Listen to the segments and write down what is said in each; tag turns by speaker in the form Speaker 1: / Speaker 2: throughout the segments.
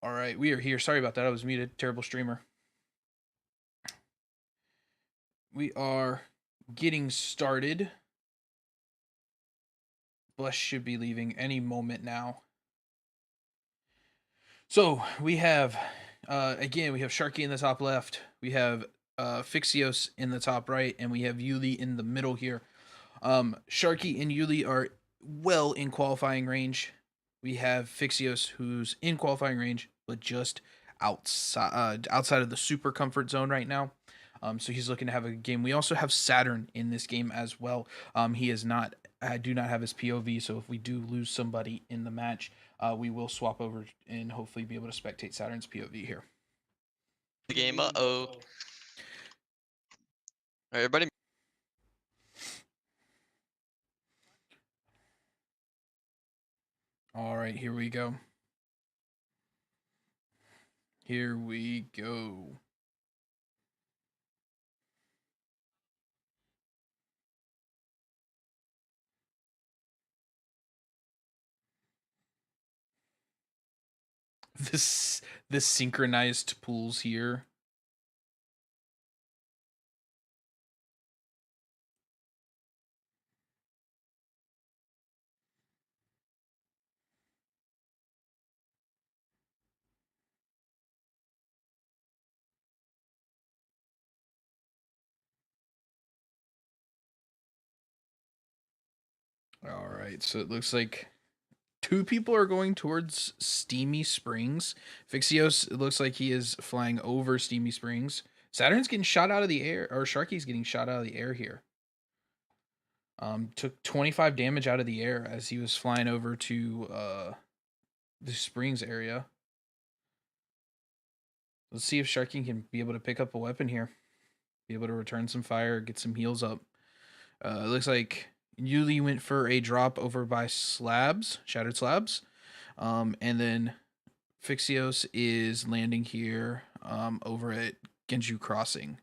Speaker 1: All right, we are here. Sorry about that. I was muted. Terrible streamer. We are getting started. Bless should be leaving any moment now. So we have, again, we have Sharky in the top left. We have Fixios in the top right, and we have Yuli in the middle here. Sharky and Yuli are well in qualifying range. We have Fixios, who's in qualifying range, but just outside of the super comfort zone right now. So he's looking to have a good game. We also have Saturn in this game as well. He is not. I do not have his POV, so if we do lose somebody in the match, we will swap over and hopefully be able to spectate Saturn's POV here.
Speaker 2: The game. Uh-oh. Alright, everybody.
Speaker 1: All right, here we go. Here we go. This synchronized pools here. All right, so it looks like two people are going towards Steamy Springs. Fixios, it looks like he is flying over Steamy Springs. Saturn's getting shot out of the air, or Sharky's getting shot out of the air here. Took 25 damage out of the air as he was flying over to the Springs area. Let's see if Sharky can be able to pick up a weapon here. Be able to return some fire, get some heals up. It looks like Yuli went for a drop over by slabs, shattered slabs. And then Fixios is landing here over at Genju Crossing.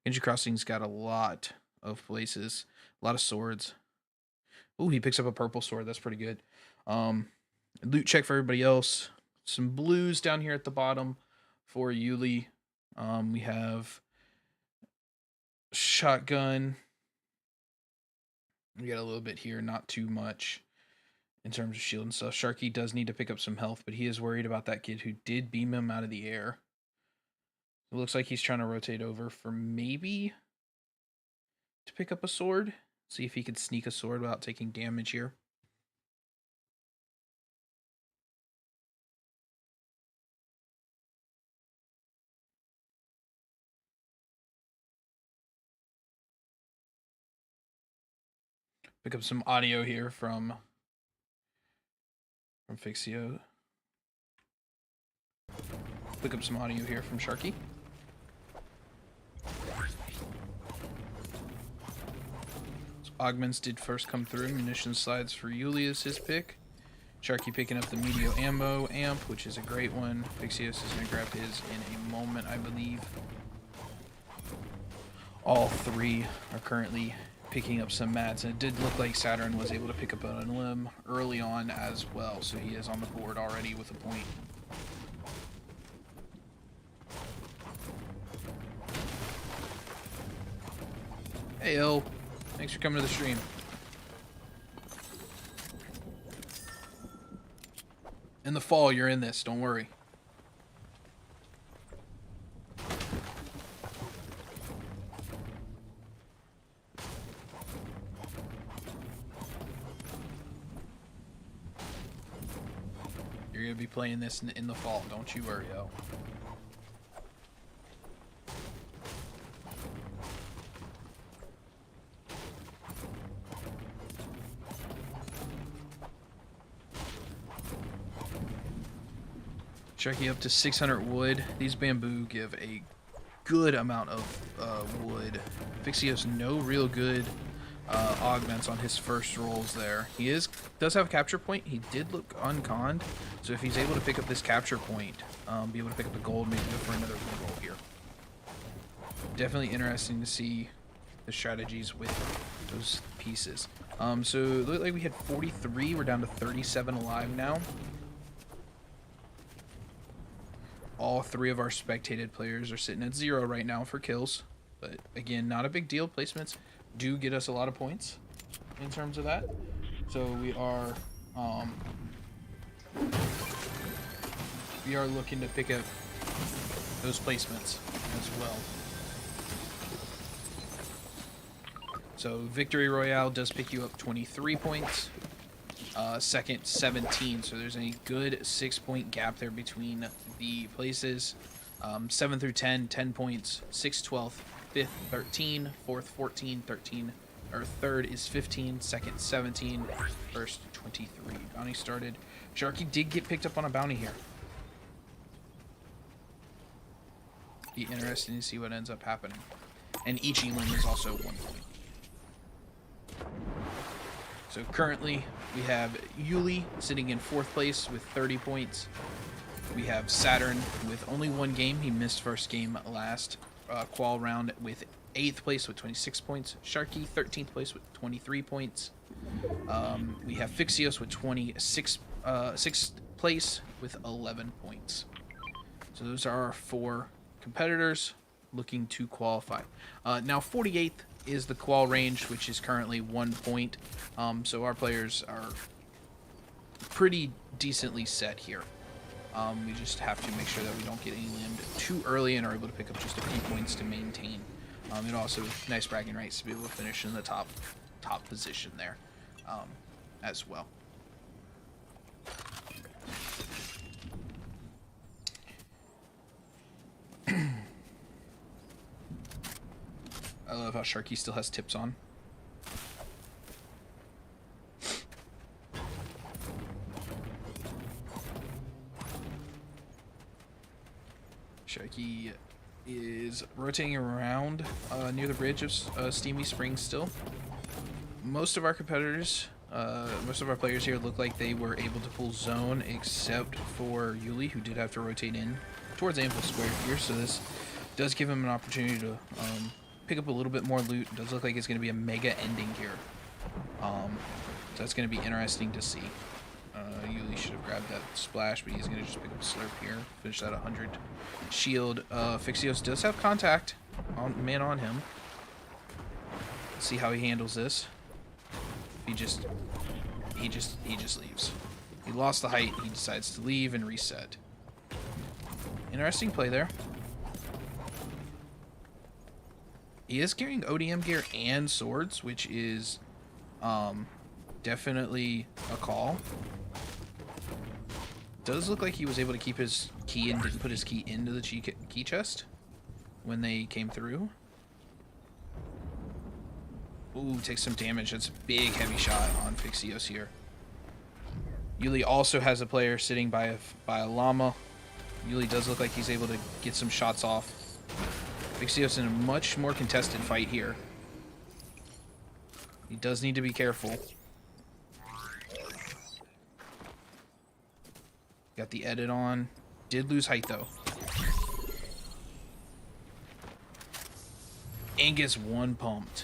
Speaker 1: Genju Crossing's got a lot of places, a lot of swords. Ooh, he picks up a purple sword. That's pretty good. Loot check for everybody else. Some blues down here at the bottom for Yuli. We have shotgun. We got a little bit here, not too much in terms of shield and stuff. Sharky does need to pick up some health, but he is worried about that kid who did beam him out of the air. It looks like he's trying to rotate over for maybe to pick up a sword. See if he could sneak a sword without taking damage here. Pick up some audio here from Fixio. Pick up some audio here from Sharky. So augments did first come through. Munition slides for Yuli is his pick. Sharky picking up the Medio Ammo amp, which is a great one. Fixios is going to grab his in a moment, I believe. All three are currently picking up some mats, and it did look like Saturn was able to pick up a limb early on as well, so he is on the board already with a point. Hey, El. Thanks for coming to the stream. In the fall, you're in this. Don't worry. You're going to be playing this in the fall. Don't you worry, El. Sharky up to 600 wood. These bamboo give a good amount of wood. Fixios no real good augments on his first rolls there. He does have a capture point. He did look unconned, so if he's able to pick up this capture point, be able to pick up the gold, maybe go for another roll here. Definitely interesting to see the strategies with those pieces. So it looked like we had 43. We're down to 37 alive now. All three of our spectated players are sitting at 0 right now for kills. But again, not a big deal. Placements do get us a lot of points in terms of that. So we are looking to pick up those placements as well. So Victory Royale does pick you up 23 points. Second 17, so there's a good 6-point gap there between the places. 7 through 10 10 points, 6 12th fifth 13, fourth 14, 13, or third is 15, second 17, first 23. Bounty started. Sharky did get picked up on a bounty here. Be interesting to see what ends up happening. And each elim is also 1 point. So currently we have Yuli sitting in 4th place with 30 points. We have Saturn with only 1 game. He missed first game last qual round with 8th place with 26 points. Sharky 13th place with 23 points. We have Fixios with 6th place with 11 points. So those are our 4 competitors looking to qualify. Now 48th is the qual range, which is currently 1 point. So our players are pretty decently set here. We just have to make sure that we don't get any limbed too early and are able to pick up just a few points to maintain. And also nice bragging rights to be able to finish in the top position there as well. I love how Sharky still has tips on. Sharky is rotating around near the bridge of Steamy Springs still. Most of our competitors, most of our players here look like they were able to pull zone, except for Yuli, who did have to rotate in towards Anvil Square here. So this does give him an opportunity to pick up a little bit more loot. It does look like it's going to be a mega ending here. So that's going to be interesting to see. Yuli should have grabbed that splash, but he's going to just pick up a slurp here. Finish that 100 shield. Fixios does have contact man on him. Let's see how he handles this. He just leaves. He lost the height. He decides to leave and reset. Interesting play there. He is carrying ODM gear and swords, which is definitely a call. Does look like he was able to keep his key and didn't put his key into the key chest when they came through. Ooh, takes some damage. That's a big heavy shot on Fixios here. Yuli also has a player sitting by a llama. Yuli does look like he's able to get some shots off. Fixios in a much more contested fight here. He does need to be careful. Got the edit on. Did lose height though. And gets 1 pumped.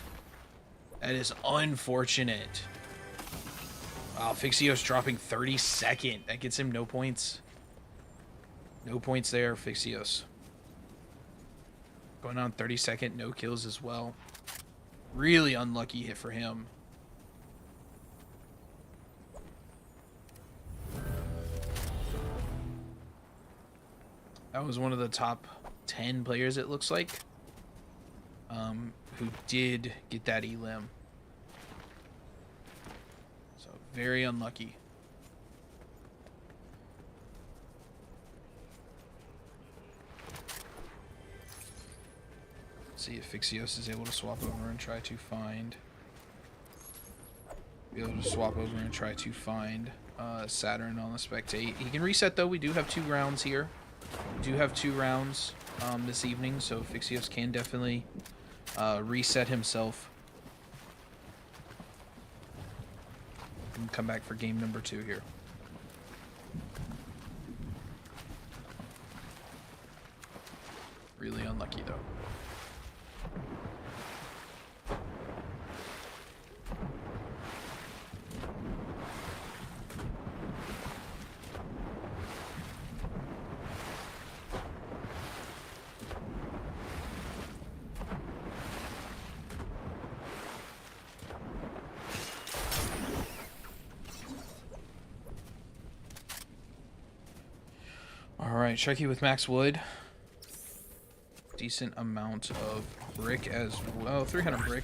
Speaker 1: That is unfortunate. Wow, Fixios dropping 32nd. That gets him no points. No points there, Fixios. Going on 32nd, no kills as well. Really unlucky hit for him. That was one of the top 10 players, it looks like, who did get that elim. So very unlucky. See if Fixios is able to swap over and try to find. Be able to swap over and try to find Saturn on the spectate. He can reset though. We do have 2 rounds here. We do have 2 rounds this evening, so Fixios can definitely reset himself and come back for game number 2 here. Really unlucky though. Alright, Sharky with max wood. Decent amount of brick as well. 300 brick.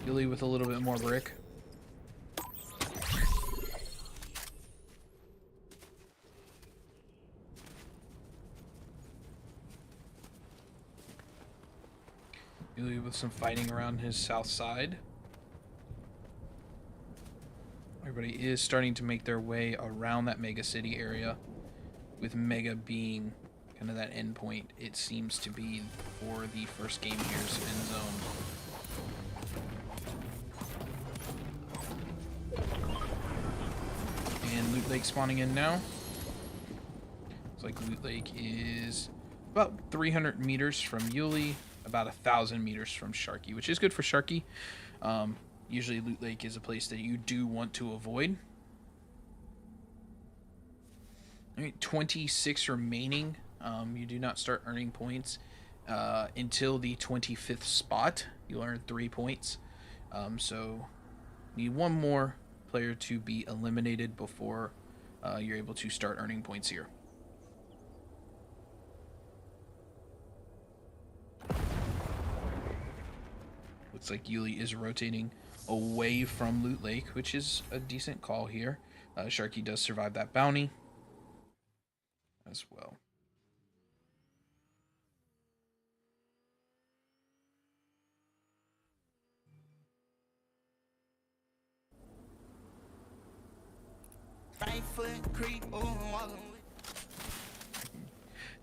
Speaker 1: Yuli with a little bit more brick. Yuli with some fighting around his south side. Everybody is starting to make their way around that mega city area, with mega being kind of that end point. It seems to be for the first game here's end zone. And Loot Lake spawning in now. Looks like Loot Lake is about 300 meters from Yuli, about 1,000 meters from Sharky, which is good for Sharky. Usually Loot Lake is a place that you do want to avoid. All right, 26 remaining. You do not start earning points until the 25th spot. You'll earn 3 points. So need one more player to be eliminated before you're able to start earning points here. Looks like Yuli is rotating away from Loot Lake, which is a decent call here. Sharky does survive that bounty as well.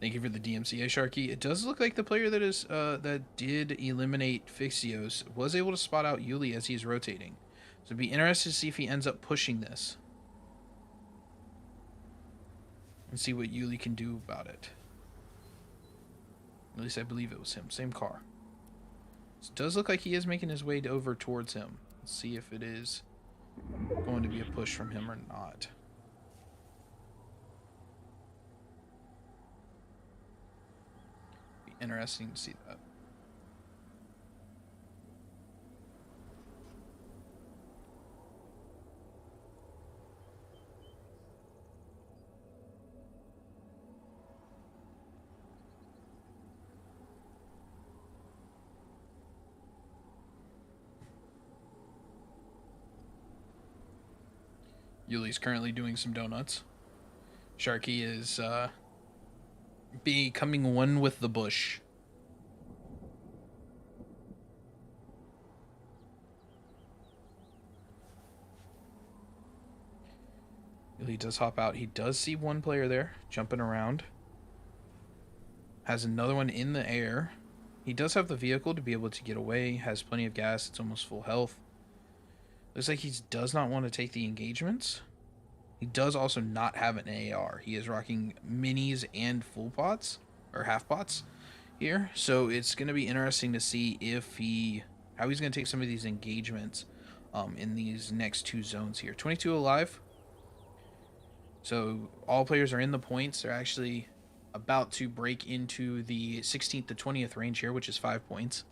Speaker 1: Thank you for the DMCA, Sharky. It does look like the player that is that did eliminate Fixios was able to spot out Yuli as he's rotating. So it'd be interesting to see if he ends up pushing this. And see what Yuli can do about it. At least I believe it was him. Same car. So it does look like he is making his way over towards him. Let's see if it is going to be a push from him or not. Be interesting to see that. Yuli's currently doing some donuts. Sharky is becoming one with the bush. Yuli does hop out. He does see one player there jumping around. Has another one in the air. He does have the vehicle to be able to get away. Has plenty of gas. It's almost full health. Looks like he does not want to take the engagements. He does also not have an AR. He is rocking minis and full pots, or half pots here. So it's going to be interesting to see if how he's going to take some of these engagements in these next two zones here. 22 alive. So all players are in the points. They're actually about to break into the 16th to 20th range here, which is 5 points.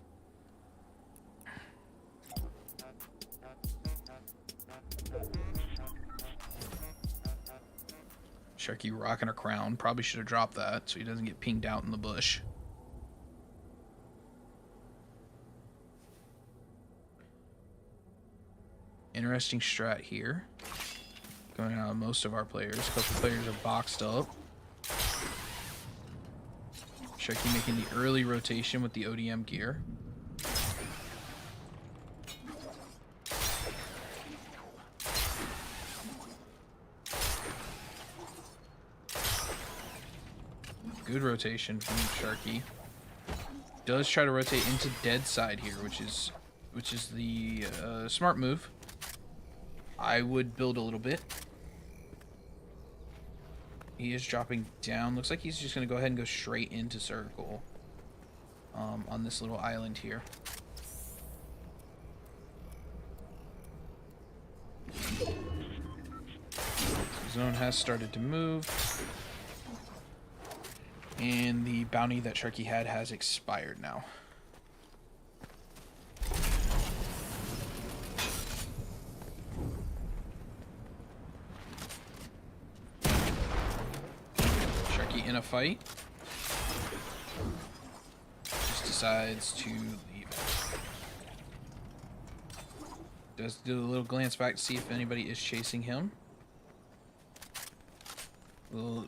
Speaker 1: Sharky rocking a crown. Probably should have dropped that so he doesn't get pinged out in the bush. Interesting strat here. Going out of most of our players. A couple players are boxed up. Sharky making the early rotation with the ODM gear. Good rotation from Sharky. Does try to rotate into dead side here, which is the smart move. I would build a little bit. He is dropping down. Looks like he's just going to go ahead and go straight into circle on this little island here. Zone has started to move. And the bounty that Sharky had has expired now. Sharky in a fight. Just decides to leave it. Does do a little glance back to see if anybody is chasing him.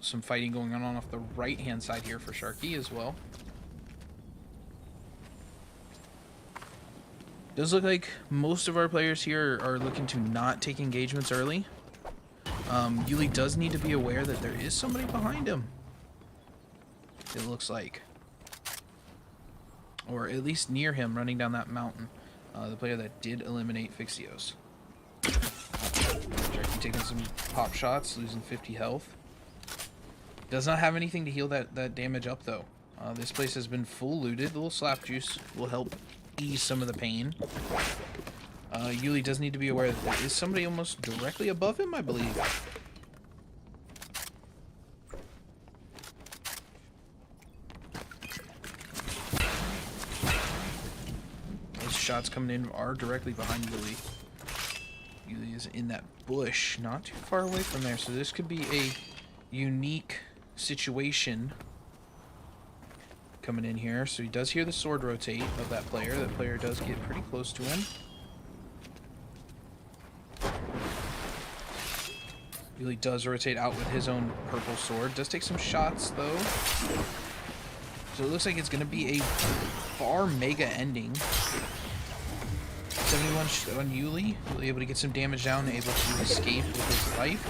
Speaker 1: Some fighting going on off the right hand side here for Sharky as well. Does look like most of our players here are looking to not take engagements early. Yuli does need to be aware that there is somebody behind him. It looks like. Or at least near him, running down that mountain. The player that did eliminate Fixios. Sharky taking some pop shots, losing 50 health. Does not have anything to heal that damage up, though. This place has been full looted. The little slap juice will help ease some of the pain. Yuli does need to be aware that there is somebody almost directly above him, I believe. Those shots coming in are directly behind Yuli. Yuli is in that bush, not too far away from there, so this could be a unique situation coming in here. So he does hear the sword rotate of that player. That player does get pretty close to him. Really does rotate out with his own purple sword. Does take some shots though. So it looks like it's going to be a far mega ending. 71 on Yuli. Really able to get some damage down and able to escape with his life.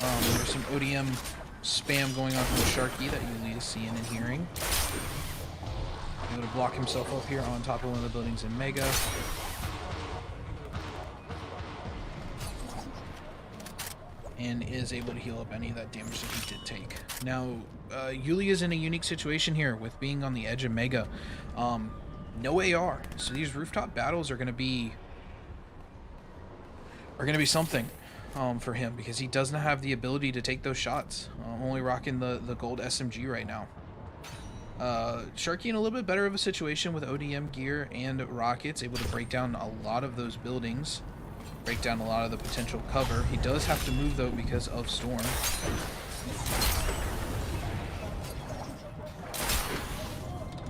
Speaker 1: There's some ODM spam going on from the Sharky that Yuli is seeing and hearing. Able to block himself up here on top of one of the buildings in Mega. And is able to heal up any of that damage that he did take. Now, Yuli is in a unique situation here with being on the edge of Mega. No AR, so these rooftop battles are going to be something for him, because he does not have the ability to take those shots. Only rocking the gold SMG right now. Sharky in a little bit better of a situation with ODM gear and rockets, able to break down a lot of those buildings, break down a lot of the potential cover. He does have to move though because of Storm.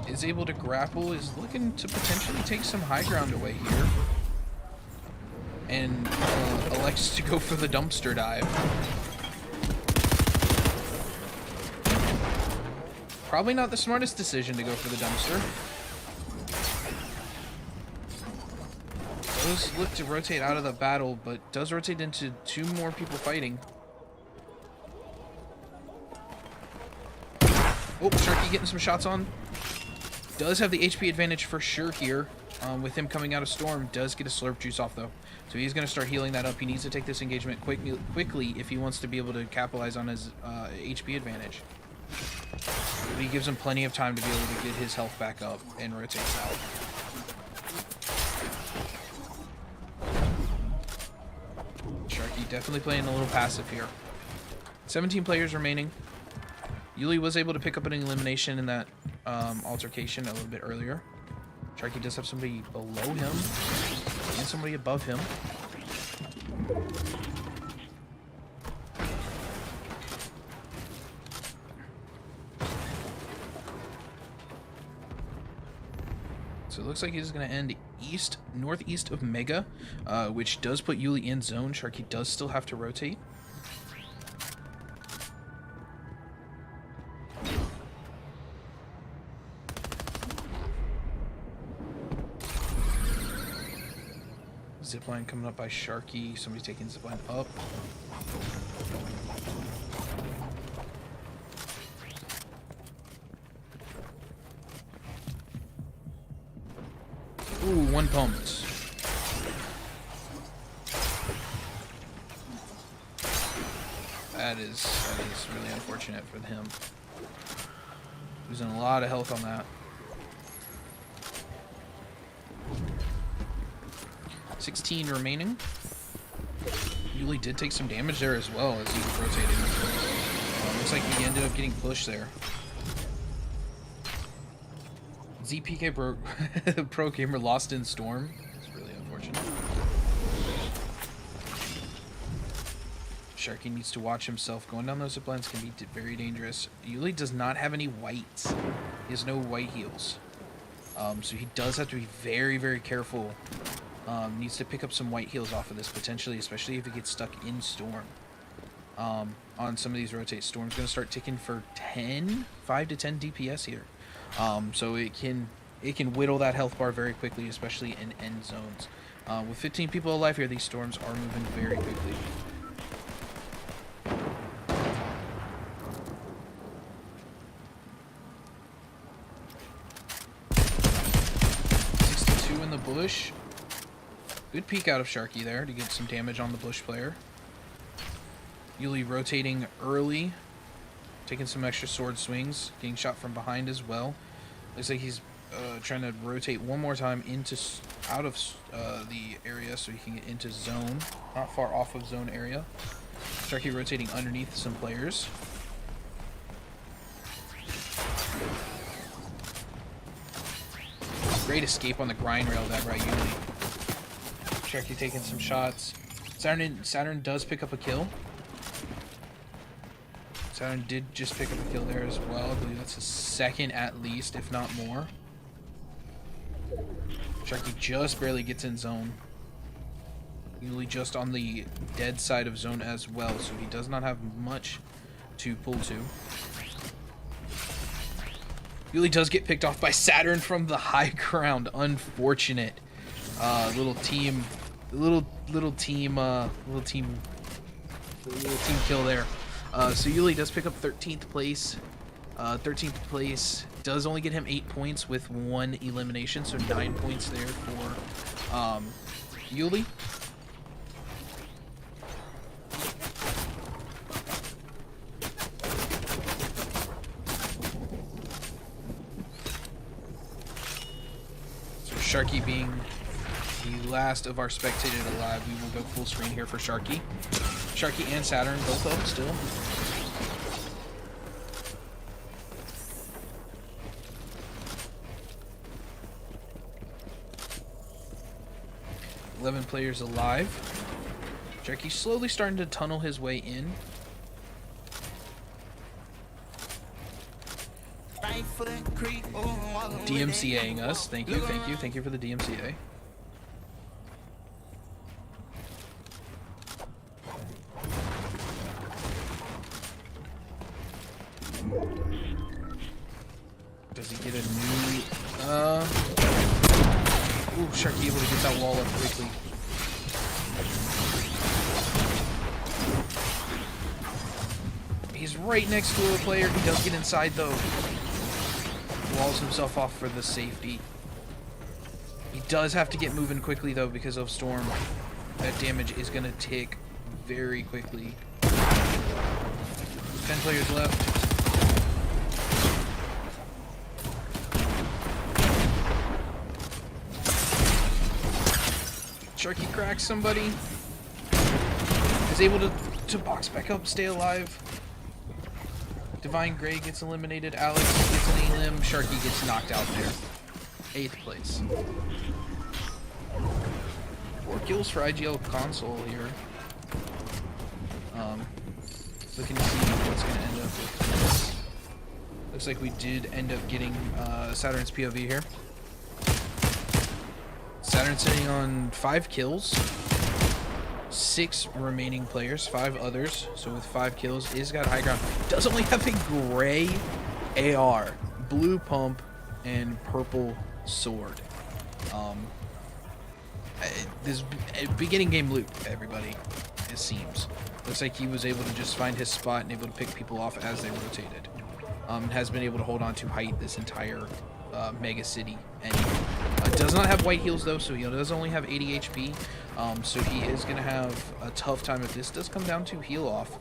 Speaker 1: Is able to grapple, is looking to potentially take some high ground away here. And elects to go for the dumpster dive. Probably not the smartest decision to go for the dumpster. Does look to rotate out of the battle, but does rotate into two more people fighting. Oh, Sharky getting some shots on. Does have the HP advantage for sure here. With him coming out of Storm, does get a slurp juice off though. So he's going to start healing that up. He needs to take this engagement quickly if he wants to be able to capitalize on his HP advantage. But he gives him plenty of time to be able to get his health back up and rotates out. Sharky definitely playing a little passive here. 17 players remaining. Yuli was able to pick up an elimination in that altercation a little bit earlier. Sharky does have somebody below him and somebody above him. So it looks like he's going to end northeast of Mega, which does put Yuli in zone. Sharky does still have to rotate. Zipline coming up by Sharky. Somebody's taking zipline up. Ooh, one pumped. That is really unfortunate for him. Losing a lot of health on that. 16 remaining. Yuli did take some damage there as well as he was rotating. Looks like he ended up getting pushed there. ZPK Pro Gamer lost in Storm. It's really unfortunate. Sharky needs to watch himself. Going down those ziplines can be very dangerous. Yuli does not have any whites. He has no white heals. So he does have to be very, very careful. Needs to pick up some white heals off of this potentially, especially if it gets stuck in Storm. On some of these rotates, Storm's going to start ticking for 5 to 10 DPS here. So it can it can whittle that health bar very quickly, especially in end zones. With 15 people alive here, these storms are moving very quickly. In the bush. Good peek out of Sharky there to get some damage on the bush player. Yuli rotating early, taking some extra sword swings, getting shot from behind as well. Looks like he's trying to rotate one more time out of the area so he can get into zone, not far off of zone area. Sharky rotating underneath some players. Great escape on the grind rail that right Yuli. Sharky taking some shots. Saturn does pick up a kill. Saturn did just pick up a kill there as well. I believe that's his second at least, if not more. Sharky just barely gets in zone. Yuli just on the dead side of zone as well, so he does not have much to pull to. Yuli does get picked off by Saturn from the high ground. Unfortunate. Little team kill there. So Yuli does pick up 13th place. 13th place does only get him 8 points with 1 elimination, so 9 points there for Yuli. Sharky being the last of our spectated alive, we will go full screen here for Sharky. Sharky and Saturn, both of them still. $11 players alive. Sharky's slowly starting to tunnel his way in. DMCAing us. Thank you for the DMCA. Does he get a new ooh, Sharky able to get that wall up quickly. He's right next to a player. He does get inside though. Walls himself off for the safety. He does have to get moving quickly though because of Storm. That damage is going to tick very quickly. 10 players left. Sharky cracks somebody. Is able to box back up, stay alive. Divine Grey gets eliminated. Alex gets an elim. Sharky gets knocked out there. 8th place. 4 kills for IGL console here. Looking to see what's going to end up with this. Looks like we did end up getting Saturn's POV here. Saturn sitting on 5 kills. 6 remaining players, 5 others. So with 5 kills, is got high ground. Does only have a gray AR, blue pump, and purple sword. This beginning game loot, everybody, it seems. Looks like he was able to just find his spot and able to pick people off as they rotated. Has been able to hold on to height this entire mega city. And does not have white heals though, so he does only have 80 HP. So he is going to have a tough time if this does come down to heal off,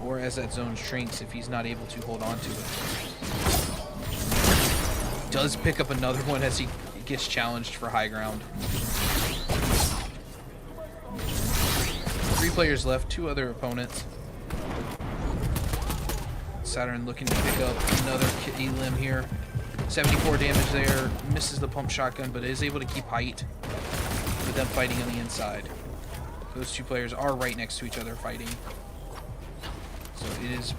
Speaker 1: or as that zone shrinks if he's not able to hold on to it. Does pick up another one as he gets challenged for high ground. 3 players left, 2 other opponents. Saturn looking to pick up another elim here. 74 damage there, misses the pump shotgun, but is able to keep height with them fighting on the inside. Those 2 players are right next to each other fighting. So it is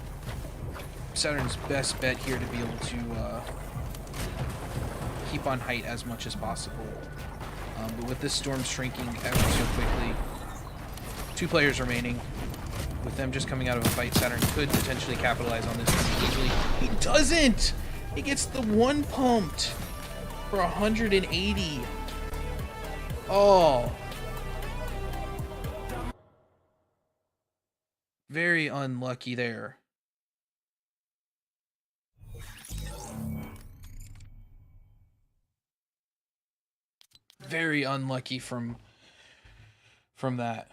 Speaker 1: Saturn's best bet here to be able to keep on height as much as possible. But with this storm shrinking ever so quickly, 2 players remaining. With them just coming out of a fight, Saturn could potentially capitalize on this easily. He doesn't! He gets the 1 pumped. for 180. Oh. Very unlucky there. Very unlucky from that.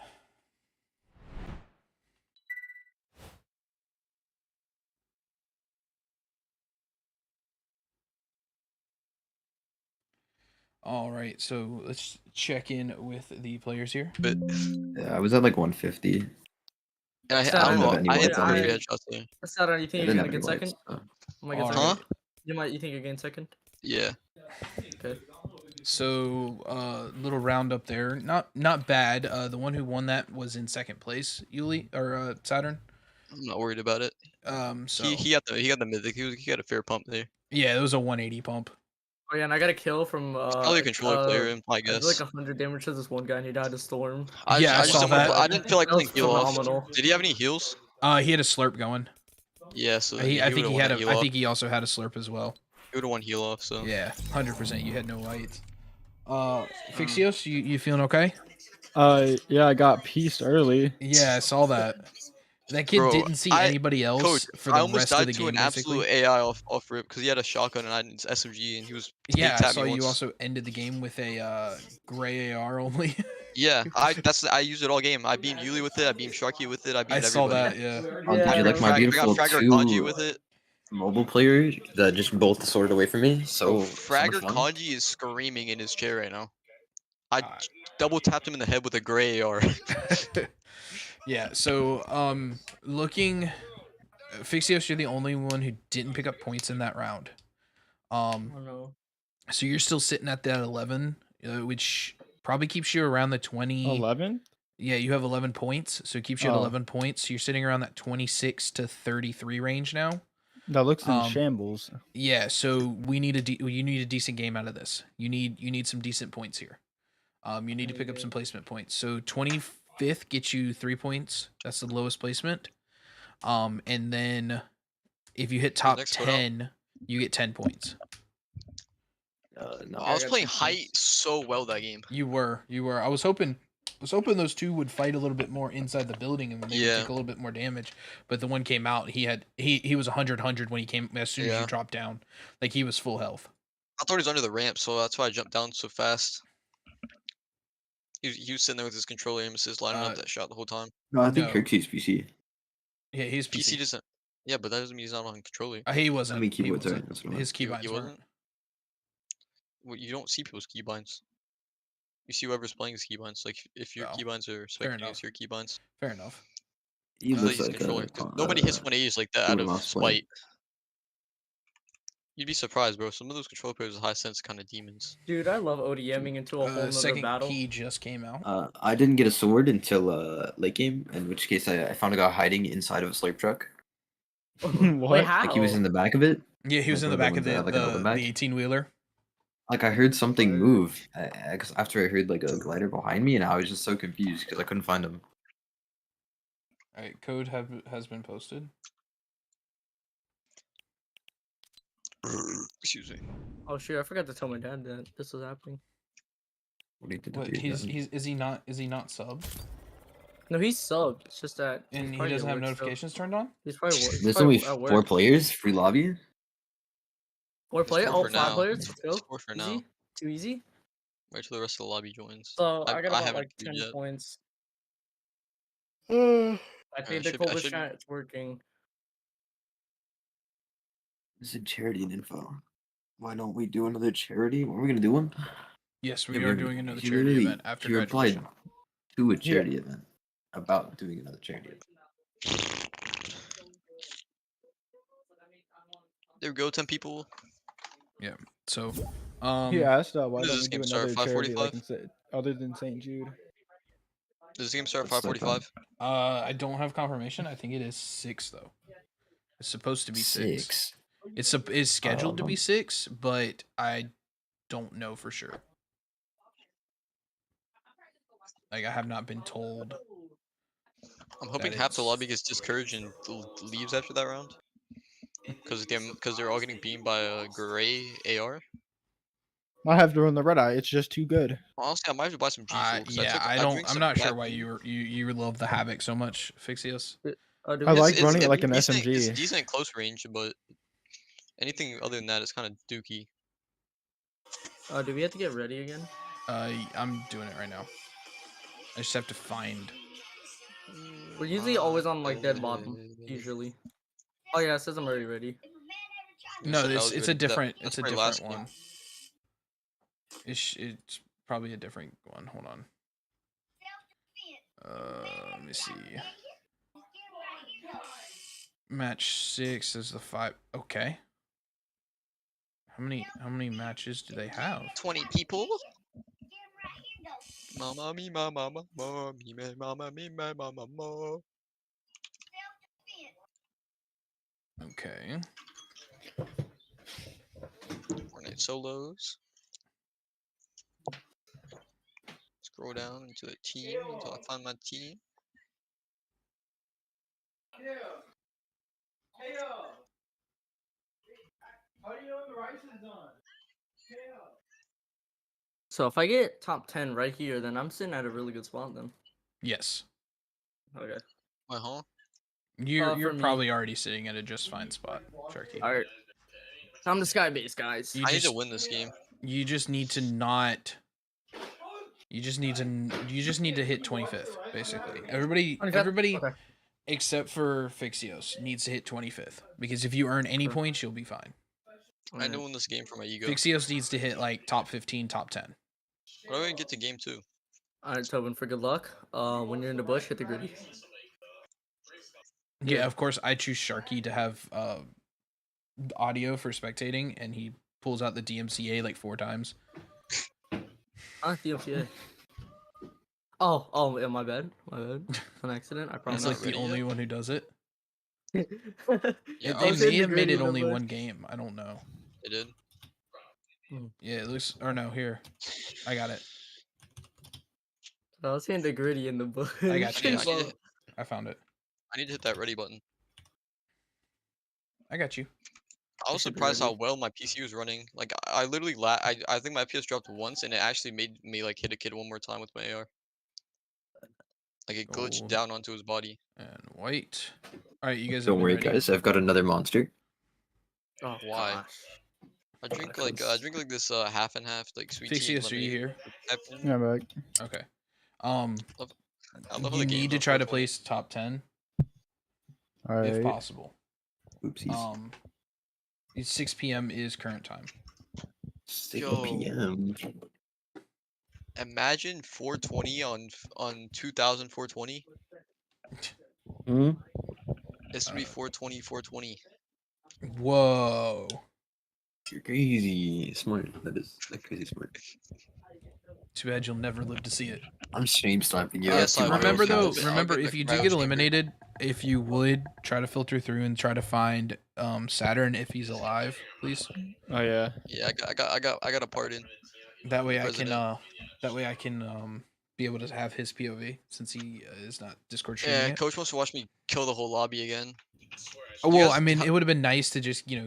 Speaker 1: All right, so let's check in with the players here.
Speaker 2: But
Speaker 3: Yeah, I was at like 150.
Speaker 2: I
Speaker 3: didn't
Speaker 2: don't know.
Speaker 3: have any
Speaker 2: I hit
Speaker 3: whites on
Speaker 2: 3
Speaker 3: me.
Speaker 2: headshots there.
Speaker 4: Saturn, you
Speaker 3: I
Speaker 4: think you're
Speaker 3: didn't
Speaker 4: gonna
Speaker 3: have any
Speaker 4: get second?
Speaker 3: whites. So.
Speaker 4: I'm gonna get
Speaker 1: All
Speaker 4: second.
Speaker 1: right.
Speaker 4: You think you're getting second?
Speaker 2: Yeah.
Speaker 4: Okay.
Speaker 1: So, little roundup there. Not bad. The one who won that was in second place, Yuli or Saturn.
Speaker 2: I'm not worried about it.
Speaker 1: So
Speaker 2: He got the mythic. He got a fair pump there.
Speaker 1: yeah, it was a 180 pump.
Speaker 4: Oh yeah, and I got a kill from
Speaker 2: Probably a controller player, I
Speaker 4: I did
Speaker 2: guess.
Speaker 4: like 100 damage to this one guy, and he died to storm.
Speaker 2: I
Speaker 1: Yeah, I
Speaker 2: just
Speaker 1: saw
Speaker 2: didn't wanna
Speaker 1: that.
Speaker 2: I didn't feel like
Speaker 4: That was
Speaker 2: putting heal off.
Speaker 4: phenomenal.
Speaker 2: Did he have any heals?
Speaker 1: He had a slurp going.
Speaker 2: Yeah, so
Speaker 1: I think
Speaker 2: would've
Speaker 1: he
Speaker 2: won
Speaker 1: had
Speaker 2: that heal off.
Speaker 1: I think he also had a slurp as well.
Speaker 2: He would have won heal off. So
Speaker 1: Yeah, 100%. You had no whites. Fixios, you feeling okay?
Speaker 5: Yeah, I got pieced early.
Speaker 1: Yeah, I saw that. That kid
Speaker 2: Bro,
Speaker 1: didn't see anybody else
Speaker 2: Coach,
Speaker 1: for
Speaker 2: I
Speaker 1: the
Speaker 2: almost
Speaker 1: rest of
Speaker 2: died
Speaker 1: the
Speaker 2: to
Speaker 1: game.
Speaker 2: an
Speaker 1: Basically,
Speaker 2: absolute AI off rip because he had a shotgun and I had an SMG and he was
Speaker 1: yeah. I
Speaker 2: tapped
Speaker 1: saw
Speaker 2: me
Speaker 1: you
Speaker 2: once.
Speaker 1: also ended the game with a gray AR only.
Speaker 2: Yeah, I use it all game. I beamed Yuli with it. I beamed Sharky with it. I beamed
Speaker 1: I saw
Speaker 2: everybody.
Speaker 1: that. Yeah.
Speaker 3: Oh, did you like my
Speaker 2: I
Speaker 3: beautiful
Speaker 2: got Fragger Kanji
Speaker 3: two
Speaker 2: with it.
Speaker 3: mobile players that just bolt the sword away from me?
Speaker 2: Bro,
Speaker 3: So much
Speaker 2: Fragger
Speaker 3: fun.
Speaker 2: Kanji is screaming in his chair right now. I
Speaker 1: Uh,
Speaker 2: double tapped him in the head with a gray AR.
Speaker 1: Yeah. So looking, Fixios, you're the only one who didn't pick up points in that round.
Speaker 4: Oh no.
Speaker 1: So you're still sitting at that 11, which probably keeps you around the 20.
Speaker 5: 11?
Speaker 1: Yeah, you have 11 points, so it keeps you at
Speaker 5: Oh.
Speaker 1: 11 points. You're sitting around that 26 to 33 range now.
Speaker 5: That looks in
Speaker 1: Um,
Speaker 5: shambles.
Speaker 1: Yeah, so you need a decent game out of this. You need some decent points here. You need to pick up some placement points. So 25th gets you 3 points. That's the lowest placement. And then if you hit top
Speaker 2: next photo?
Speaker 1: 10, you get 10 points.
Speaker 3: No,
Speaker 2: I was
Speaker 4: got
Speaker 2: playing
Speaker 4: 10
Speaker 2: height
Speaker 4: points.
Speaker 2: so well that game.
Speaker 1: You were. I was hoping those two would fight a little bit more inside the building and maybe
Speaker 2: Yeah.
Speaker 1: take a little bit more damage. But the one came out, he was 100 when he came as soon as
Speaker 2: Yeah.
Speaker 1: you dropped down. Like he was full health.
Speaker 2: I thought he was under the ramp, so that's why I jumped down so fast. He was sitting there with his controller aim assist lining up that shot the whole time.
Speaker 3: no, I think
Speaker 1: No.
Speaker 3: Kirk's PC.
Speaker 1: Yeah, he's
Speaker 2: PC
Speaker 1: PC.
Speaker 2: doesn't. Yeah, but that doesn't mean he's not on controller.
Speaker 1: He wasn't.
Speaker 3: I mean,
Speaker 1: He
Speaker 3: keyboards are.
Speaker 1: wasn't.
Speaker 3: That's what I
Speaker 1: His
Speaker 3: meant.
Speaker 1: keybinds
Speaker 2: He
Speaker 1: weren't.
Speaker 2: wasn't. Well, you don't see people's keybinds. You see whoever's playing his keybinds. Like if your
Speaker 1: Oh,
Speaker 2: keybinds are spectating
Speaker 1: enough.
Speaker 2: against your keybinds,
Speaker 1: Fair enough.
Speaker 3: He
Speaker 2: play
Speaker 3: looks
Speaker 2: his
Speaker 3: like
Speaker 2: controller.
Speaker 3: a
Speaker 2: 'Cause nobody hits 180s like that out
Speaker 3: Florida
Speaker 2: of
Speaker 3: mouse player.
Speaker 2: spite. You'd be surprised, bro. Some of those control players are high sense kind of demons.
Speaker 4: Dude, I love ODMing into a whole nother
Speaker 1: Second
Speaker 4: battle.
Speaker 1: key just came out.
Speaker 3: I didn't get a sword until late game, in which case I found a guy hiding inside of a slurp truck.
Speaker 4: Wait,
Speaker 5: What?
Speaker 4: how?
Speaker 3: Like he was in the back of it.
Speaker 1: Yeah, he was
Speaker 3: like
Speaker 1: in the
Speaker 3: one
Speaker 1: back
Speaker 3: of
Speaker 1: of
Speaker 3: the ones that have, like, an open
Speaker 1: the
Speaker 3: back?
Speaker 1: 18 wheeler.
Speaker 3: Like I heard something move after I heard like a glider behind me, and I was just so confused because I couldn't find him.
Speaker 1: All right, code has been posted.
Speaker 2: Excuse me.
Speaker 4: Oh shoot, I forgot to tell my dad that this was happening.
Speaker 3: What he did
Speaker 1: What? Is he not subbed?
Speaker 4: No, he's subbed. It's just that he's
Speaker 1: And he
Speaker 4: probably
Speaker 1: doesn't
Speaker 4: at
Speaker 1: have
Speaker 4: work still.
Speaker 1: notifications turned on?
Speaker 4: He's probably work.
Speaker 3: There's only 4 players, free lobby.
Speaker 4: 4
Speaker 2: There's
Speaker 4: players?
Speaker 2: 4
Speaker 4: Oh,
Speaker 2: for
Speaker 4: 5
Speaker 2: now.
Speaker 4: players?
Speaker 2: There's
Speaker 4: Go.
Speaker 2: 4 for
Speaker 4: Easy?
Speaker 2: now.
Speaker 4: Too easy?
Speaker 2: Wait till the rest of the lobby joins.
Speaker 4: So I got about
Speaker 2: haven't
Speaker 4: like
Speaker 2: queued
Speaker 4: 10
Speaker 2: yet.
Speaker 4: points. I
Speaker 2: Alright,
Speaker 4: think the coldest chat is working.
Speaker 3: This is charity info. Why don't we do another charity? When are we gonna do one?
Speaker 1: Yes, we
Speaker 3: Yeah,
Speaker 1: are
Speaker 3: we're-
Speaker 1: doing another
Speaker 3: he
Speaker 1: charity
Speaker 3: literally-
Speaker 1: event after
Speaker 3: he replied
Speaker 1: graduation.
Speaker 3: to a charity event about doing another charity event.
Speaker 2: There we go, 10 people.
Speaker 1: So,
Speaker 5: He asked why
Speaker 2: when does
Speaker 5: don't
Speaker 2: this
Speaker 5: we do
Speaker 2: game start,
Speaker 5: another charity like
Speaker 2: 5:45?
Speaker 5: other than St. Jude?
Speaker 2: Does this game start at
Speaker 3: What's the
Speaker 2: 5:45?
Speaker 1: I don't have confirmation. I think it is 6 though. It's supposed to be 6. It's scheduled to be 6, but I don't know for sure. Like I have not been told.
Speaker 2: I'm hoping
Speaker 1: that
Speaker 2: half the
Speaker 1: it's-
Speaker 2: lobby gets discouraged and leaves after that round. Because they're all getting beamed by a gray AR.
Speaker 5: I have to run the red eye. It's just too good.
Speaker 2: Honestly, I might have to buy some G Fuel.
Speaker 1: Yeah,
Speaker 2: I drink
Speaker 1: I'm
Speaker 2: some
Speaker 1: not sure
Speaker 2: black
Speaker 1: why
Speaker 2: tea.
Speaker 1: you love the Havoc so much, Fixios.
Speaker 4: Do
Speaker 5: I
Speaker 4: we
Speaker 5: like
Speaker 2: It's
Speaker 5: running it
Speaker 2: it's
Speaker 5: like an
Speaker 2: decent. It's
Speaker 5: SMG.
Speaker 2: decent close range, but anything other than that is kind of dookie.
Speaker 4: do we have to get ready again?
Speaker 1: I'm doing it right now. I just have to find.
Speaker 4: We're usually always on like dead bottom. Usually. Oh yeah, it says I'm already ready.
Speaker 1: No,
Speaker 2: I was
Speaker 1: it's
Speaker 2: ready
Speaker 1: a
Speaker 2: for that.
Speaker 1: different
Speaker 2: That's
Speaker 1: it's a
Speaker 2: my
Speaker 1: different
Speaker 2: last game.
Speaker 1: one. It's probably a different one. Hold on. Let me see. Match 6 is the 5. Okay. How many matches do they have?
Speaker 2: 20 people. Mama me, mama, mama me, mama me, mama, mama.
Speaker 1: Okay.
Speaker 2: Fortnite solos. Scroll down into the team until I find my team.
Speaker 4: So if I get top 10 right here, then I'm sitting at a really good spot then.
Speaker 1: Yes.
Speaker 4: Okay.
Speaker 2: Wait, huh?
Speaker 1: You're
Speaker 4: for me.
Speaker 1: probably already sitting at a just fine spot, Sharky.
Speaker 4: Alright. I'm the sky base, guys.
Speaker 1: You
Speaker 2: I need
Speaker 1: just
Speaker 2: to win this game.
Speaker 1: you just need to not. You just need to hit 25th, basically. Everybody
Speaker 4: 25th? Okay.
Speaker 1: except for Fixios needs to hit 25th, because if you earn any
Speaker 4: Sure.
Speaker 1: points, you'll be fine.
Speaker 2: I need to win this game for my ego.
Speaker 1: Fixios needs to hit like top 15, top 10.
Speaker 2: What do I get to game 2?
Speaker 4: Alright, Tobin, for good luck. When you're in the bush, hit the gritty.
Speaker 1: Yeah, of course I choose Sharky to have audio for spectating, and he pulls out the DMCA like 4 times.
Speaker 4: DMCA. Oh, yeah, my bad. It's an accident, I
Speaker 1: That's
Speaker 4: promise.
Speaker 1: like the
Speaker 2: ready
Speaker 1: only
Speaker 2: yet?
Speaker 1: one who does it.
Speaker 2: Yeah,
Speaker 1: They
Speaker 2: I was
Speaker 1: may
Speaker 2: hitting
Speaker 1: have made it
Speaker 4: the
Speaker 1: only
Speaker 4: bush.
Speaker 1: one game. I don't know.
Speaker 2: It did.
Speaker 1: Yeah, it looks. Or no, here. I got it.
Speaker 4: I was hitting the gritty in the bush.
Speaker 1: I got you.
Speaker 2: I
Speaker 1: I found it.
Speaker 2: need to hit that ready button.
Speaker 1: I got you.
Speaker 2: I was
Speaker 4: should be
Speaker 2: surprised how
Speaker 4: ready.
Speaker 2: well my PC was running. Like I literally I think my FPS dropped once, and it actually made me like hit a kid one more time with my AR. Like it glitched
Speaker 1: Gold
Speaker 2: down onto his body.
Speaker 1: and white. All right, you guys have
Speaker 3: Don't
Speaker 1: been
Speaker 3: worry,
Speaker 1: ready.
Speaker 3: guys. I've got another monster.
Speaker 4: Oh,
Speaker 2: Why?
Speaker 4: gosh.
Speaker 2: I drink like this half and half like sweet tea and
Speaker 1: Fixius, are you
Speaker 2: lemonade.
Speaker 1: here?
Speaker 2: type thing.
Speaker 5: Yeah, back.
Speaker 1: Okay.
Speaker 2: I love how
Speaker 1: You
Speaker 2: the game
Speaker 1: need to
Speaker 2: is
Speaker 1: try to
Speaker 2: 420.
Speaker 1: place top 10
Speaker 5: All
Speaker 1: if
Speaker 5: right.
Speaker 1: possible.
Speaker 3: Oopsies.
Speaker 1: It's 6 p.m. is current time.
Speaker 3: 6
Speaker 2: Yo.
Speaker 3: p.m.
Speaker 2: Imagine 420 on 2420.
Speaker 3: Hmm?
Speaker 2: This would be
Speaker 1: Uh,
Speaker 2: 420 420.
Speaker 1: Whoa.
Speaker 3: You're crazy smart. That is like crazy smart.
Speaker 1: Too bad you'll never live to see it.
Speaker 3: I'm stream sniping you.
Speaker 2: Yes,
Speaker 3: I have
Speaker 2: I
Speaker 3: two
Speaker 2: will.
Speaker 1: Remember
Speaker 3: iron
Speaker 1: though,
Speaker 3: cats.
Speaker 1: remember
Speaker 2: get
Speaker 1: if
Speaker 2: the
Speaker 1: you
Speaker 2: cryo
Speaker 1: do get
Speaker 2: chamber.
Speaker 1: eliminated, if you would try to filter through and try to find Saturn if he's alive, please.
Speaker 5: Oh yeah.
Speaker 2: Yeah, I got a part in.
Speaker 1: That way
Speaker 2: President.
Speaker 1: I can be able to have his POV since he is not Discord
Speaker 2: Yeah,
Speaker 1: streaming it.
Speaker 2: coach wants to watch me kill the whole lobby again.
Speaker 1: Oh,
Speaker 2: You
Speaker 1: well,
Speaker 2: guys-
Speaker 1: I mean,
Speaker 2: how-
Speaker 1: it would have been nice to just get
Speaker 2: How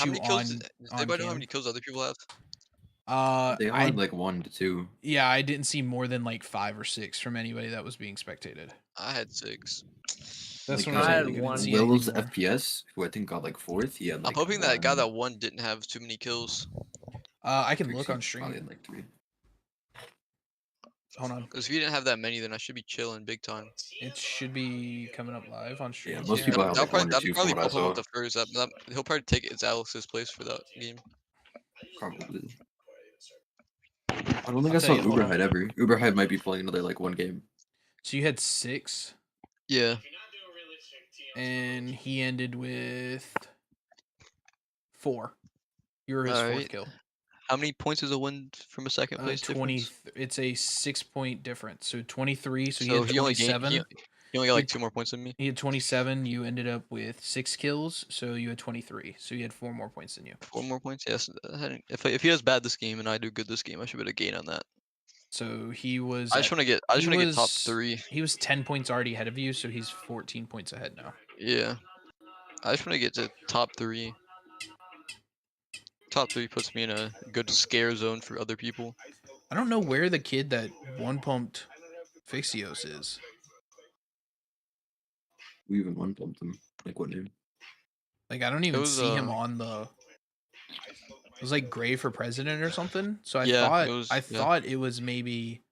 Speaker 1: you
Speaker 2: many kills?
Speaker 1: on
Speaker 2: Does
Speaker 1: on
Speaker 2: anybody know how
Speaker 1: cam.
Speaker 2: many kills other people have?
Speaker 3: They all
Speaker 1: I
Speaker 3: had like 1 to 2.
Speaker 1: yeah, I didn't see more than like 5 or 6 from anybody that was being spectated.
Speaker 2: I had 6.
Speaker 1: That's
Speaker 3: Like,
Speaker 1: what I'm
Speaker 4: I
Speaker 1: saying.
Speaker 4: had
Speaker 1: Like, I didn't
Speaker 4: one.
Speaker 1: see
Speaker 3: Will's
Speaker 1: anything more.
Speaker 3: FPS, who I think got like 4th. He had
Speaker 2: I'm
Speaker 3: like
Speaker 2: hoping that guy
Speaker 3: 1.
Speaker 2: that won didn't have too many kills.
Speaker 1: I can look
Speaker 3: Pixie
Speaker 1: on
Speaker 3: probably
Speaker 1: stream.
Speaker 3: had like 3.
Speaker 1: Hold on.
Speaker 2: Because if he didn't have that many, then I should be chilling big time.
Speaker 1: It should be coming up live on stream.
Speaker 3: Yeah, most people have
Speaker 2: That'll
Speaker 3: like 1 or
Speaker 2: probably
Speaker 3: 2 from what I
Speaker 2: bump him
Speaker 3: saw.
Speaker 2: up the first. He'll probably take it's Alex's place for that game.
Speaker 3: Probably. I don't think
Speaker 1: I'll
Speaker 3: I
Speaker 1: tell
Speaker 3: saw
Speaker 1: you, hold on.
Speaker 3: Uberhead ever. Uberhead might be playing another like 1 game.
Speaker 1: So you had 6,
Speaker 2: Yeah.
Speaker 1: and he ended with 4. You were his 4th
Speaker 2: Alright.
Speaker 1: kill.
Speaker 2: How many points is a win from a second place
Speaker 1: 20.
Speaker 2: difference?
Speaker 1: It's a 6-point difference. So 23. So he
Speaker 2: So
Speaker 1: had
Speaker 2: he only gained.
Speaker 1: 27.
Speaker 2: He only got like
Speaker 1: He-
Speaker 2: 2 more points than me.
Speaker 1: He had 27. You ended up with 6 kills. So you had 23. So you had 4 more points than you.
Speaker 2: 4 more points. Yes. If he does bad this game and I do good this game, I should be able to gain on that.
Speaker 1: So he was.
Speaker 2: I just want to get. I just want to get top 3.
Speaker 1: He was 10 points already ahead of you. So he's 14 points ahead now.
Speaker 2: Yeah. I just want to get to top 3. Top 3 puts me in a good scare zone for other people.
Speaker 1: I don't know where the kid that one pumped Fixios is.
Speaker 3: We even one pumped him. Like what name?
Speaker 1: Like I don't even
Speaker 2: was,
Speaker 1: see him on the. It was like Gray for president or something. So I
Speaker 2: Yeah,
Speaker 1: thought
Speaker 2: it was-
Speaker 1: I
Speaker 2: yeah.
Speaker 1: thought it was maybe,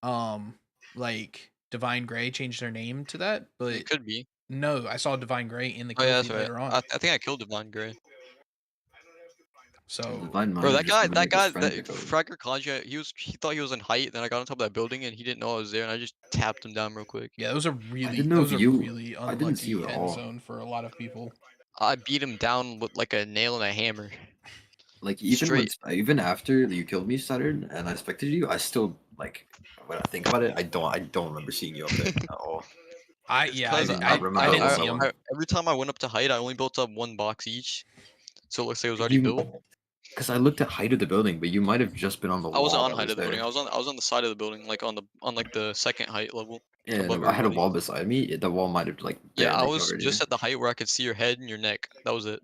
Speaker 1: like Divine Gray changed their name to that, but
Speaker 2: It could be.
Speaker 1: no, I saw Divine Gray in the
Speaker 2: Oh
Speaker 1: kill
Speaker 2: yeah,
Speaker 1: feed
Speaker 2: that's right.
Speaker 1: later on.
Speaker 2: I think I killed Divine Gray.
Speaker 1: So
Speaker 3: Divine
Speaker 2: Bro,
Speaker 3: Mind
Speaker 2: that
Speaker 3: just
Speaker 2: guy,
Speaker 3: wanted, like, his friend to
Speaker 2: that
Speaker 3: kill him.
Speaker 2: Fragger Kaja, he thought he was in height. Then I got on top of that building and he didn't know I was there, and I just tapped him down real quick.
Speaker 1: yeah, that was a really
Speaker 3: didn't know if
Speaker 1: really
Speaker 3: I didn't see
Speaker 1: unlucky
Speaker 3: you at
Speaker 1: end
Speaker 3: all.
Speaker 1: zone for a lot of people.
Speaker 2: I beat him down with like a nail and a hammer.
Speaker 3: Like even
Speaker 2: Straight.
Speaker 3: even after you killed me, Saturn, and I spectated you, I still like when I think about it, I don't remember seeing you up there at all.
Speaker 1: I
Speaker 2: It's
Speaker 1: yeah,
Speaker 2: 'cause
Speaker 3: do not remember
Speaker 1: I didn't
Speaker 3: what
Speaker 1: see
Speaker 3: I
Speaker 1: him.
Speaker 3: want.
Speaker 2: Every time I went up to height, I only built up one box each, so it looks like it was already
Speaker 3: You-
Speaker 2: built.
Speaker 3: Because I looked at height of the building, but you might have just been on the
Speaker 2: I
Speaker 3: wall.
Speaker 2: wasn't on
Speaker 3: that
Speaker 2: height
Speaker 3: was
Speaker 2: of the building.
Speaker 3: there.
Speaker 2: I was on the side of the building, like on like the second height level.
Speaker 3: Yeah,
Speaker 2: above
Speaker 3: no, I had a
Speaker 2: everybody.
Speaker 3: wall beside me. The wall might have like
Speaker 2: Yeah, I
Speaker 3: barely
Speaker 2: was
Speaker 3: covered
Speaker 2: just
Speaker 3: you.
Speaker 2: at the height where I could see your head and your neck. That was it.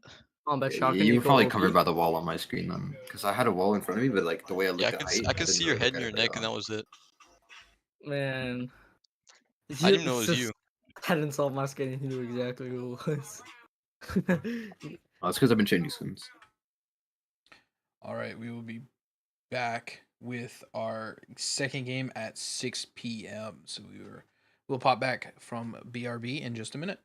Speaker 4: Oh, but
Speaker 3: Yeah,
Speaker 4: Sharky,
Speaker 3: you were
Speaker 4: go
Speaker 3: probably
Speaker 4: OP.
Speaker 3: covered by the wall on my screen then, because I had a wall in front of me, but like the way I looked
Speaker 2: Yeah,
Speaker 3: at height,
Speaker 2: I could
Speaker 3: didn't
Speaker 2: see your
Speaker 3: really
Speaker 2: head
Speaker 3: look
Speaker 2: and
Speaker 3: at
Speaker 2: your
Speaker 3: it
Speaker 2: neck, and that was it.
Speaker 4: Man.
Speaker 2: I didn't even know it was
Speaker 4: just
Speaker 2: you.
Speaker 4: Hadn't solved my skin and he knew exactly who it was.
Speaker 3: Oh, it's because I've been changing skins.
Speaker 1: All right, we will be back with our second game at 6 p.m. So we'll pop back from BRB in just a minute.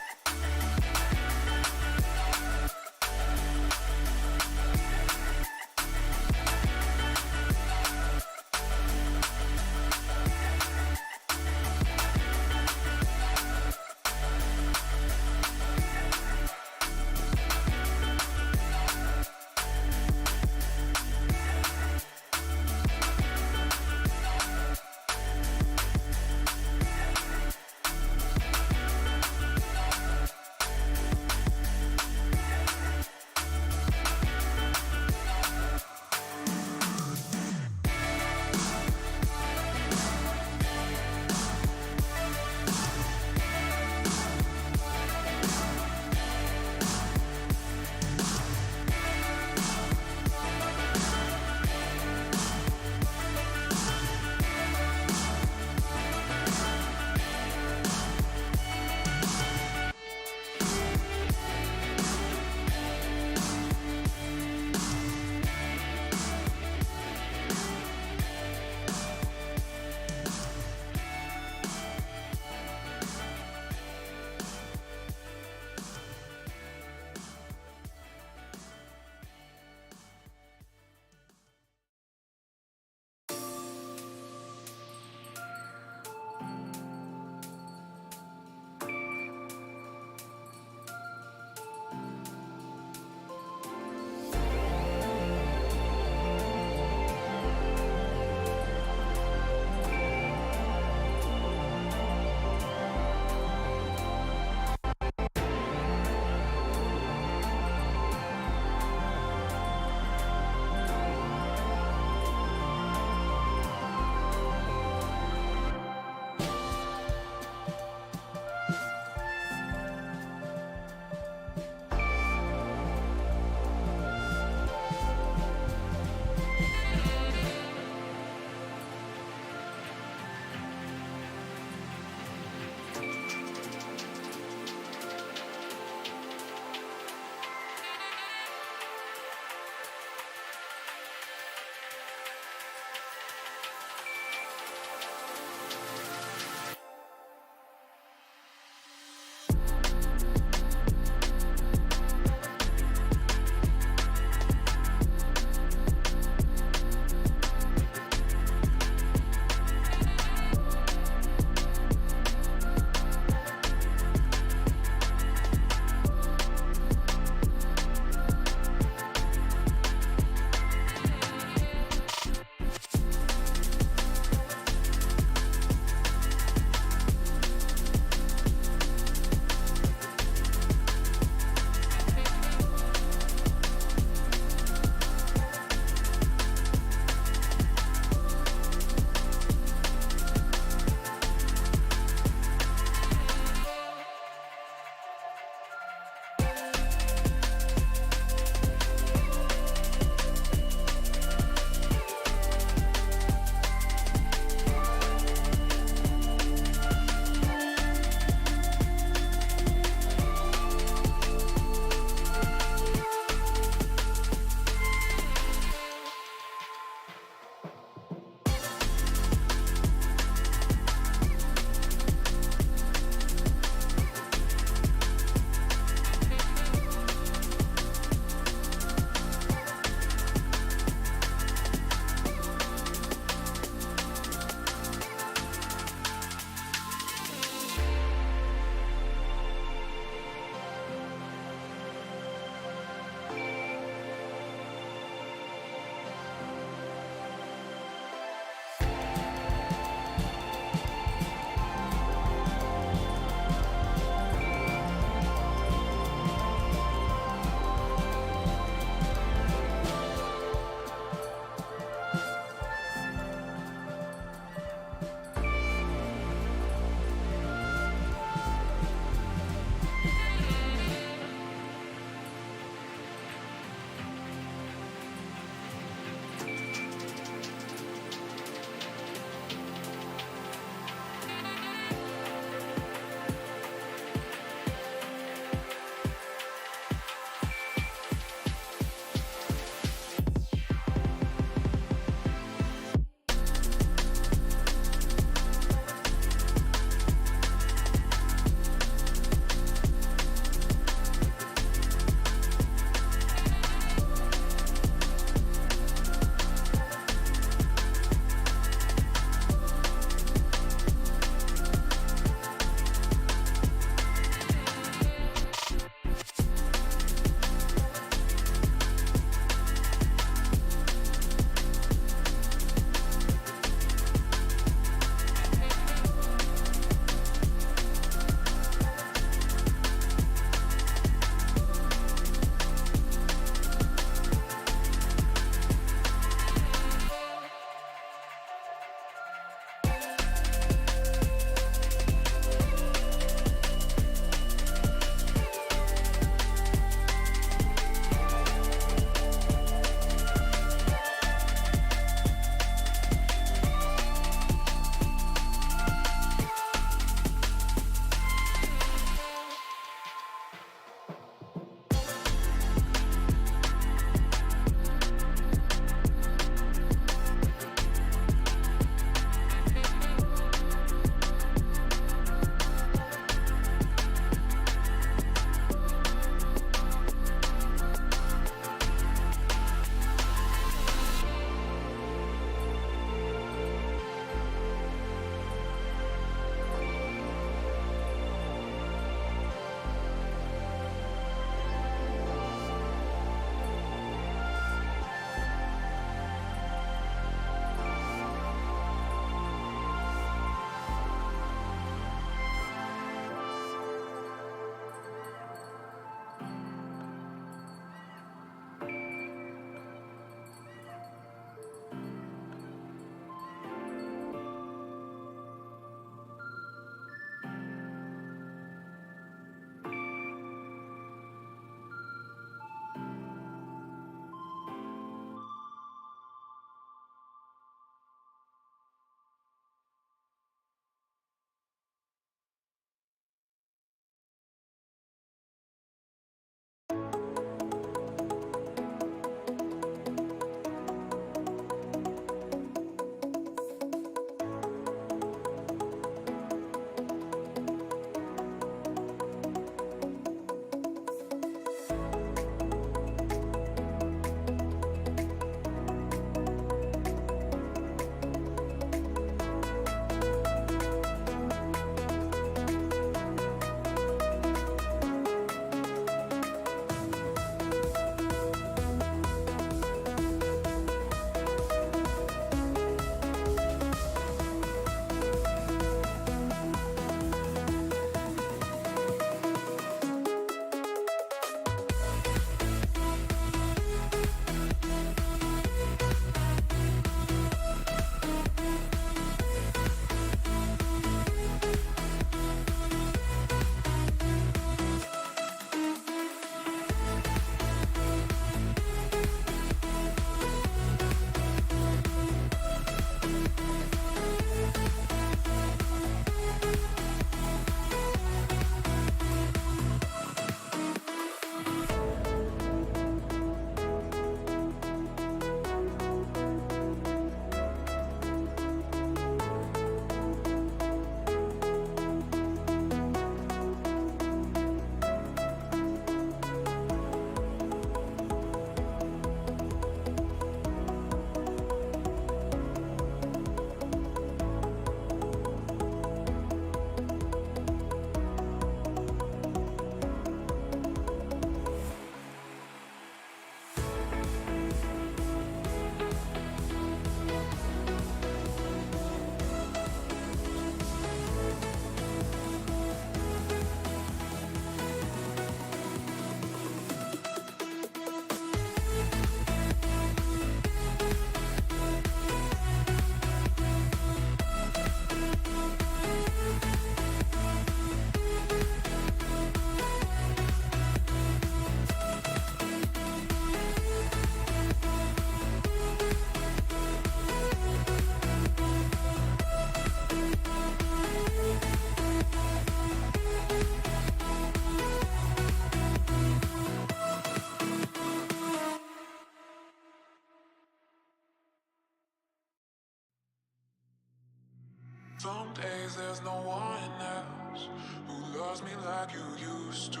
Speaker 6: Some days there's no one else who loves me like you used to.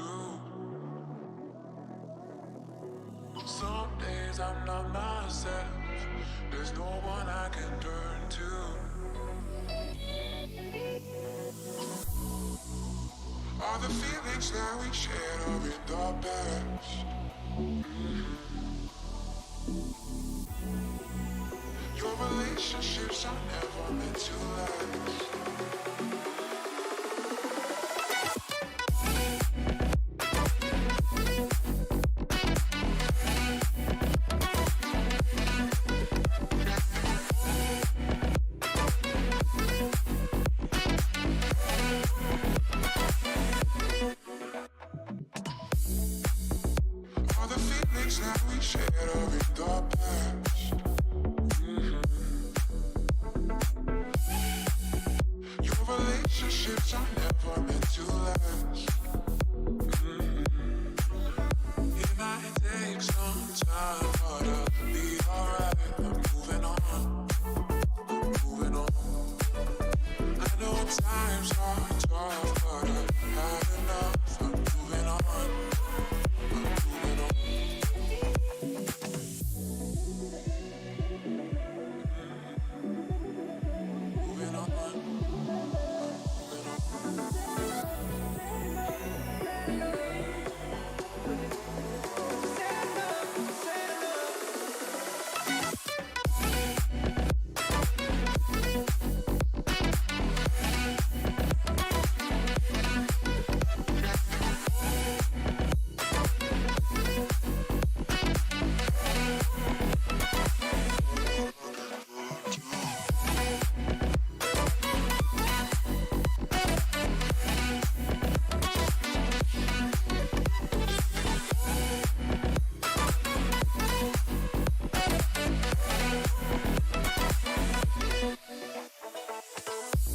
Speaker 6: Some days I'm not myself. There's no one I can turn to. All the feelings that we shared are in the past. Your relationships are never meant to last. All the feelings that we shared are in the past. Your relationships are never meant to last. It might take some time, but I'll be alright. I'm moving on. I'm moving on. I know times are tough, but I've had enough. I'm moving on. I'm moving on. Moving on.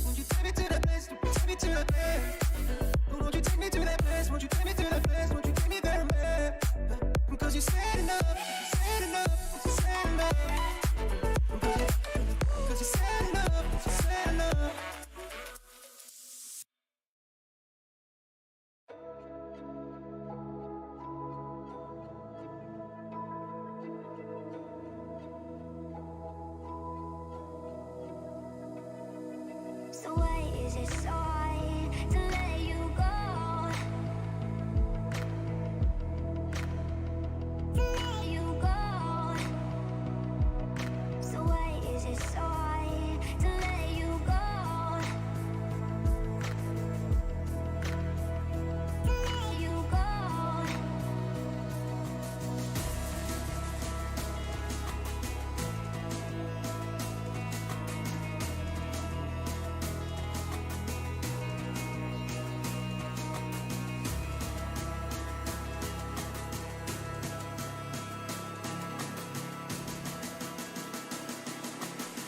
Speaker 7: Won't you take me to that place? Take me to that place. Won't you take me to that place? Won't you take me to that place? Won't you take me there, man? Because you said enough, you said enough, you said enough. Because you said enough, you said enough.
Speaker 8: So why is it so hard to let you go? To let you go. So why is it so hard to let you go? To let you go.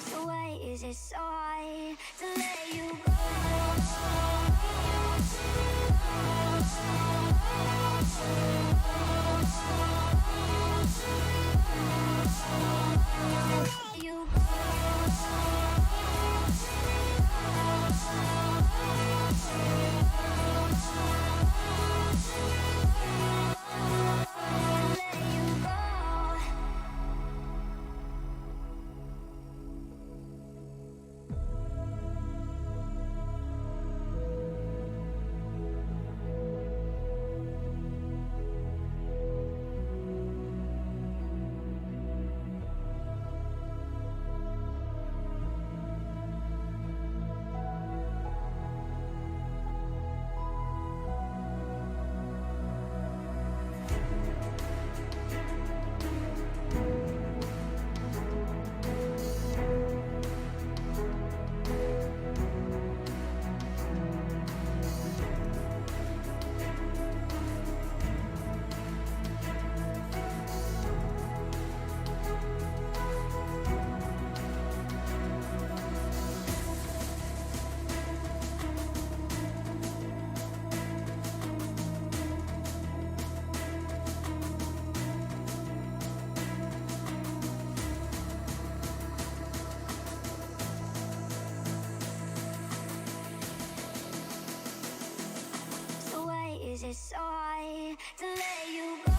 Speaker 8: So why is it so hard to let you go? Let you let you go. it so hard to let you go?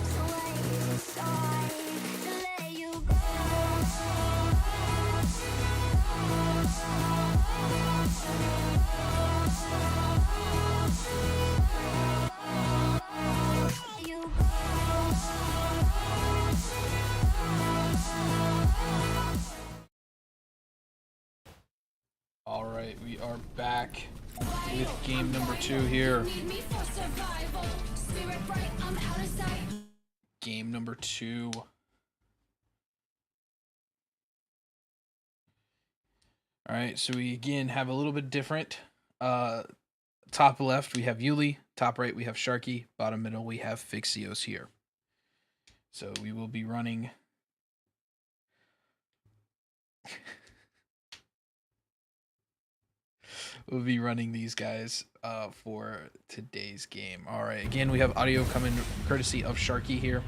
Speaker 8: So why is it so hard to let you
Speaker 1: All right, we are back with game number 2 here. Game number 2. All right, so we again have a little bit different. Top left we have Yuli, top right we have Sharky, bottom middle we have Fixios here. So we will be running. We'll be running these guys for today's game. All right, again we have audio coming courtesy of Sharky here.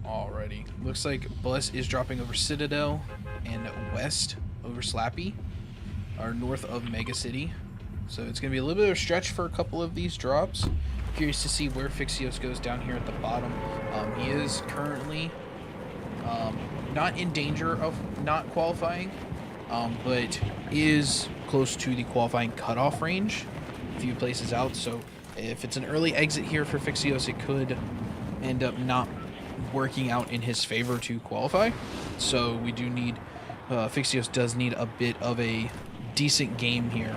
Speaker 1: Alrighty, looks like Bless is dropping over Citadel and West over Slappy, or north of Mega City. So it's gonna be a little bit of a stretch for a couple of these drops. Curious to see where Fixios goes down here at the bottom. He is currently not in danger of not qualifying, but is close to the qualifying cutoff range a few places out. So if it's an early exit here for Fixios, it could end up not working out in his favor to qualify. So we do need Fixios does need a bit of a decent game here.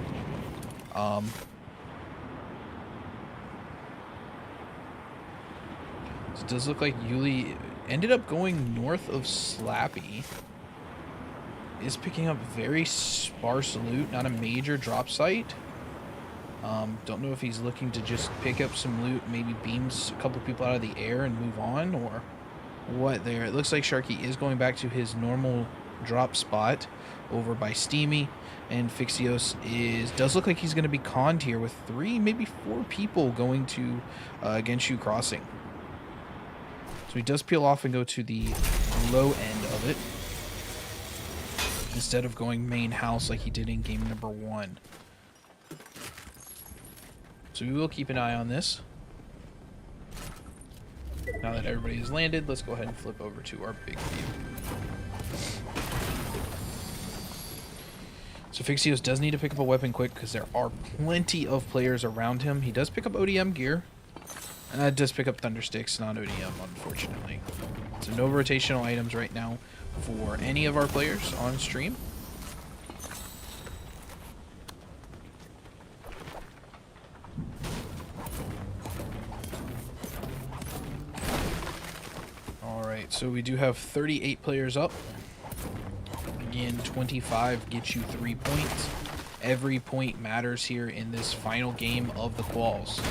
Speaker 1: It does look like Yuli ended up going north of Slappy. Is picking up very sparse loot, not a major drop site. Don't know if he's looking to just pick up some loot, maybe beams a couple people out of the air and move on, or what there. It looks like Sharky is going back to his normal drop spot over by Steamy, and Fixios does look like he's going to be conned here with 3, maybe 4 people going to Genshu Crossing. So he does peel off and go to the low end of it instead of going main house like he did in game number 1. So we will keep an eye on this. Now that everybody has landed, let's go ahead and flip over to our big view. So Fixios does need to pick up a weapon quick because there are plenty of players around him. He does pick up ODM gear. And does pick up Thundersticks, not ODM, unfortunately. So no rotational items right now for any of our players on stream. Alright, so we do have 38 players up. Again, 25 gets you 3 points. Every point matters here in this final game of the Quals.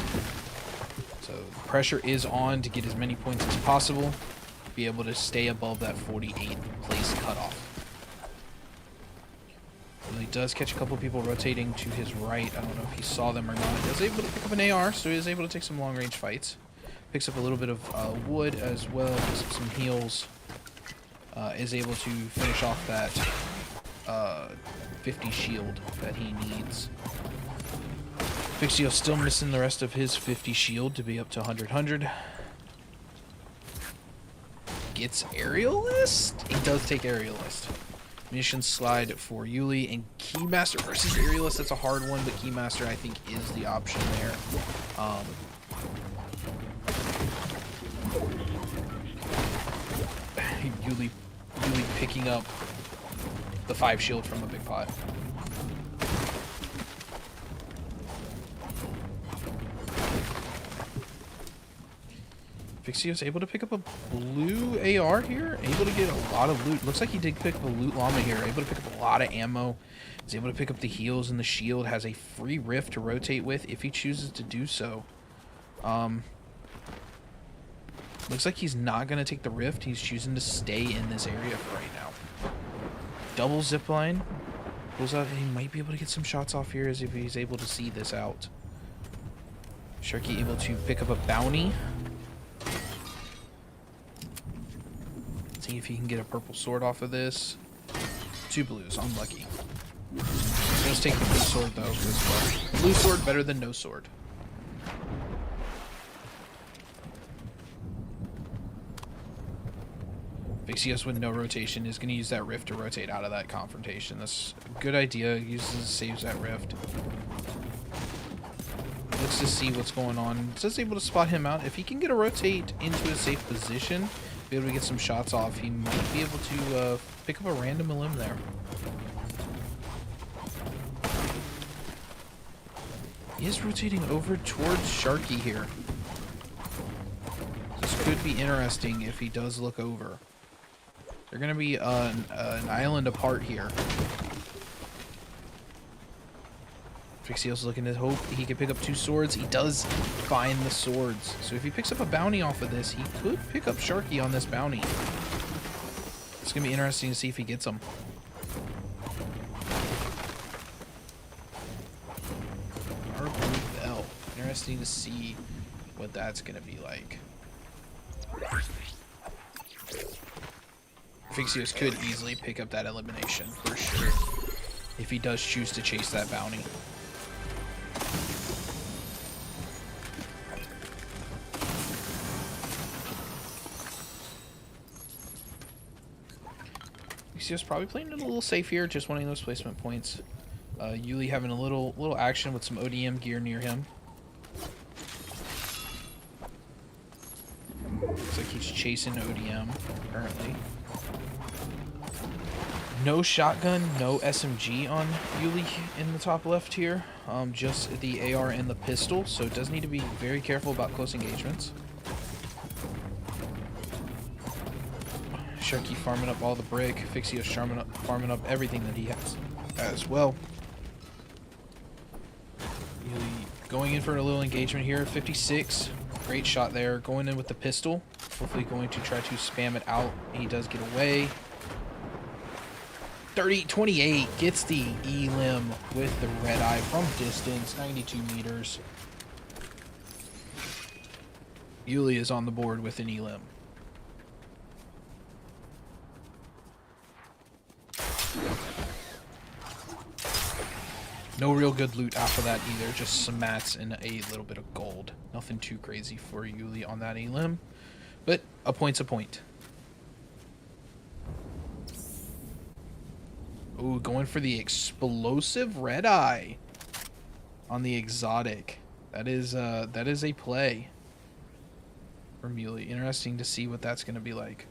Speaker 1: So the pressure is on to get as many points as possible, be able to stay above that 48th place cutoff. Well, he does catch a couple people rotating to his right. I don't know if he saw them or not. He was able to pick up an AR, so he is able to take some long-range fights. Picks up a little bit of wood as well, picks up some heals. Is able to finish off that 50 shield that he needs. Fixios still missing the rest of his 50 shield to be up to 100. Gets Aerialist? He does take Aerialist. Mission slide for Yuli, and Keymaster versus Aerialist. That's a hard one, but Keymaster I think is the option there. Yuli picking up the 5 shield from a big pot. Fixio's able to pick up a blue AR here. Able to get a lot of loot. Looks like he did pick up a loot llama here. Able to pick up a lot of ammo. He's able to pick up the heals and the shield. Has a free rift to rotate with if he chooses to do so. Looks like he's not going to take the rift. He's choosing to stay in this area for right now. Double zipline. Pulls out. He might be able to get some shots off here as if he's able to see this out. Sharky able to pick up a bounty. See if he can get a purple sword off of this. 2 blues. Unlucky. Let's take the blue sword though. Because blue sword better than no sword. Fixios with no rotation is going to use that rift to rotate out of that confrontation. That's a good idea. Saves that rift. Looks to see what's going on. Just able to spot him out. If he can get a rotate into a safe position, be able to get some shots off, he might be able to pick up a random limb there. He is rotating over towards Sharky here. This could be interesting if he does look over. They're going to be an island apart here. Fixio's looking to hope he can pick up 2 swords. He does find the swords. So if he picks up a bounty off of this, he could pick up Sharky on this bounty. It's going to be interesting to see if he gets them. Our blue bell. Interesting to see what that's going to be like. Fixios could easily pick up that elimination for sure if he does choose to chase that bounty. Fixios probably playing it a little safe here, just wanting those placement points. Yuli having a little action with some ODM gear near him. Looks like he's chasing ODM currently. No shotgun, no SMG on Yuli in the top left here. Just the AR and the pistol, so it does need to be very careful about close engagements. Sharky farming up all the brick. Fixio's farming up everything that he has as well. Yuli going in for a little engagement here. 56. Great shot there. Going in with the pistol. Hopefully going to try to spam it out. He does get away. 28 gets the E-limb with the red eye from distance, 92 meters. Yuli is on the board with an E-limb. No real good loot after that either, just some mats and a little bit of gold. Nothing too crazy for Yuli on that E-limb, but a point's a point. Ooh, going for the explosive red eye on the exotic. That is a play from Yuli. Interesting to see what that's going to be like.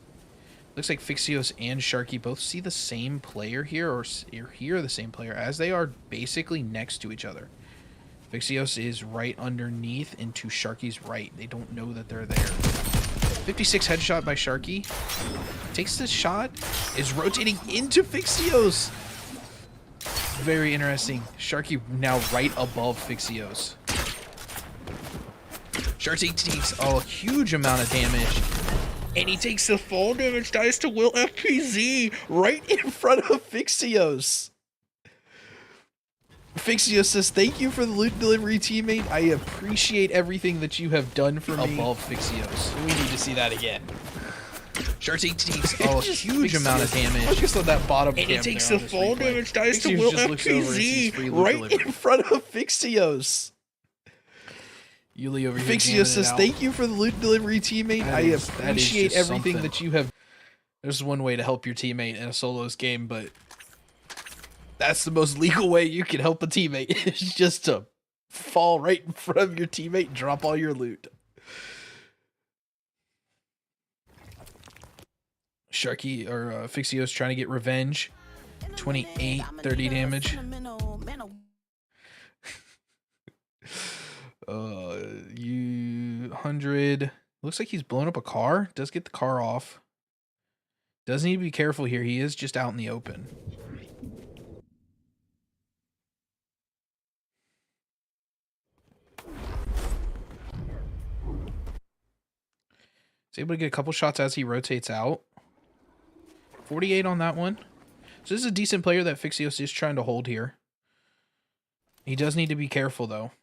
Speaker 1: Looks like Fixios and Sharky both see the same player here, or hear the same player, as they are basically next to each other. Fixios is right underneath and to Sharky's right. They don't know that they're there. 56 headshot by Sharky. Takes the shot, is rotating into Fixios. Very interesting. Sharky now right above Fixios. Sharky takes a huge amount of damage. And he takes the fall damage dice to Will FPZ right in front of Fixios. Fixios says, "Thank you for the loot delivery, teammate. I appreciate everything that you have done for me." Above Fixios. We need to see that again. Sharky takes a huge amount of damage. Focus on that bottom cam. And he takes the fall damage dice to Will FPZ right in front of Fixios. Yuli over here. Fixios says, "Thank you for the loot delivery, teammate. I appreciate everything that you have." There's one way to help your teammate in a solos game, but that's the most legal way you can help a teammate, is just to fall right in front of your teammate and drop all your loot. Sharky or Fixios trying to get revenge. 28, 30 damage. You 100. Looks like he's blown up a car. Does get the car off. Does need to be careful here. He is just out in the open. He's able to get a couple shots as he rotates out. 48 on that one. So this is a decent player that Fixios is trying to hold here. He does need to be careful, though.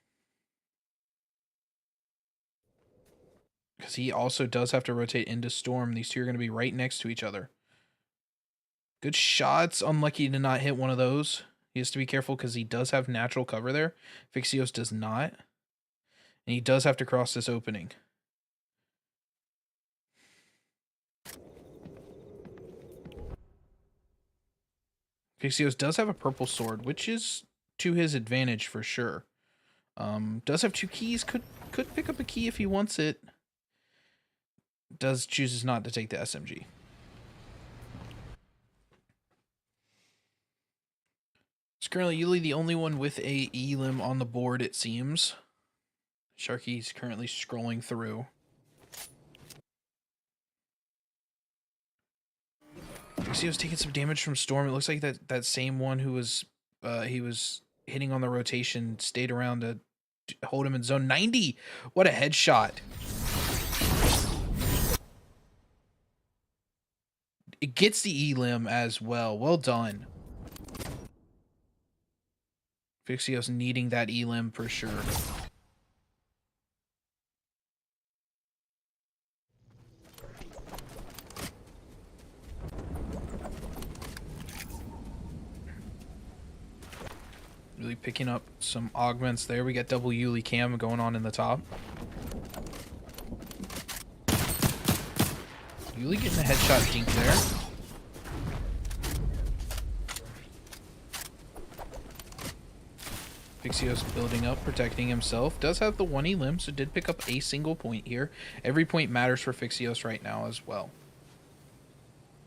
Speaker 1: Because he also does have to rotate into Storm. These two are going to be right next to each other. Good shots. Unlucky to not hit one of those. He has to be careful because he does have natural cover there. Fixios does not. And he does have to cross this opening. Fixios does have a purple sword, which is to his advantage for sure. Does have 2 keys. Could pick up a key if he wants it. Chooses not to take the SMG. It's currently Yuli the only one with a elim on the board, it seems. Sharky's currently scrolling through. He was taking some damage from Storm. It looks like that same one who was he was hitting on the rotation stayed around to hold him in zone 90. What a headshot. It gets the elim as well. Well done. Fixios needing that elim for sure. Really picking up some augments there. We got double Yuli cam going on in the top. Yuli getting a headshot dink there. Fixios building up, protecting himself. Does have the 1 elim, so did pick up a single point here. Every point matters for Fixios right now as well.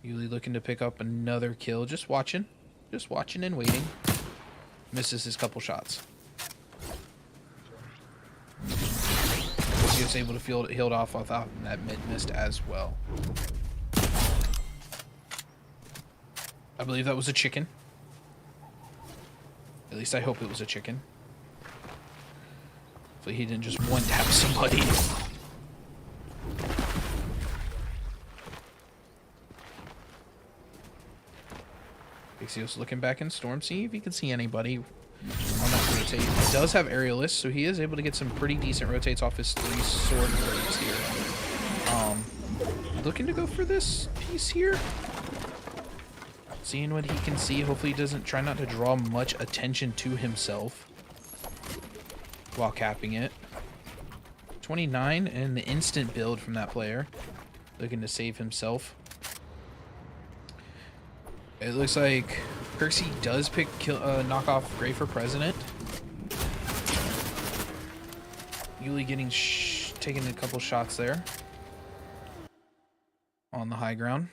Speaker 1: Yuli looking to pick up another kill. Just watching and waiting. Misses his couple shots. He was able to healed off without that mid missed as well. I believe that was a chicken. At least I hope it was a chicken. Hopefully he didn't just one tap somebody. Fixios looking back in Storm, see if he can see anybody on that rotate. He does have aerialist, so he is able to get some pretty decent rotates off his 3 sword blades here. Looking to go for this piece here. Seeing what he can see. Hopefully he doesn't try not to draw much attention to himself while capping it. 29 and the instant build from that player. Looking to save himself. It looks like Kirksey does pick knock off Gray for President. Yuli getting taking a couple shots there on the high ground.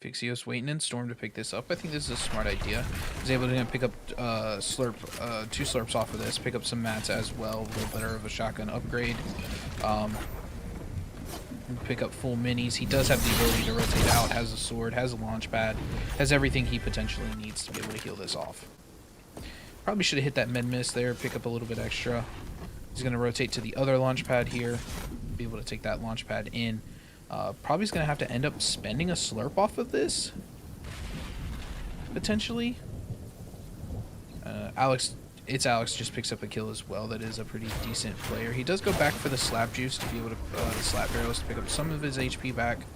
Speaker 1: Fixios waiting in Storm to pick this up. I think this is a smart idea. He's able to pick up two slurps off of this, pick up some mats as well, a little better of a shotgun upgrade. Pick up full minis. He does have the ability to rotate out, has a sword, has a launch pad, has everything he potentially needs to be able to heal this off. Probably should have hit that med miss there, pick up a little bit extra. He's going to rotate to the other launch pad here, be able to take that launch pad in. Probably is going to have to end up spending a slurp off of this. Potentially. Alex just picks up a kill as well. That is a pretty decent player. He does go back for the slap juice to be able to, the slap barrels to pick up some of his HP back.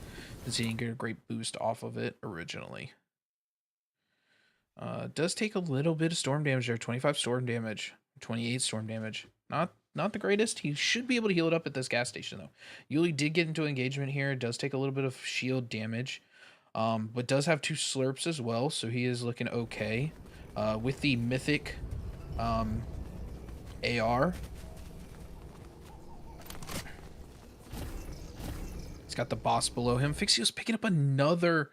Speaker 1: Since he didn't get a great boost off of it originally. Does take a little bit of storm damage there. 25 storm damage. 28 storm damage. Not the greatest. He should be able to heal it up at this gas station, though. Yuli did get into engagement here. Does take a little bit of shield damage. But does have 2 slurps as well, so he is looking okay. With the mythic AR. got the boss below him. Fixio's picking up another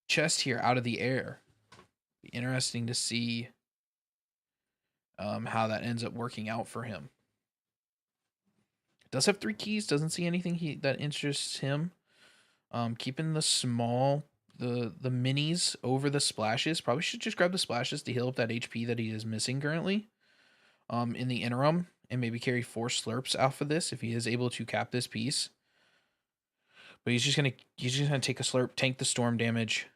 Speaker 1: chest here out of the air. Be interesting to see how that ends up working out for him. Does have 3 keys. Doesn't see anything that interests him. Keeping the minis over the splashes. Probably should just grab the splashes to heal up that HP that he is missing currently. In the interim, and maybe carry 4 slurps off of this if he is able to cap this piece. But he's just gonna take a slurp, tank the storm damage.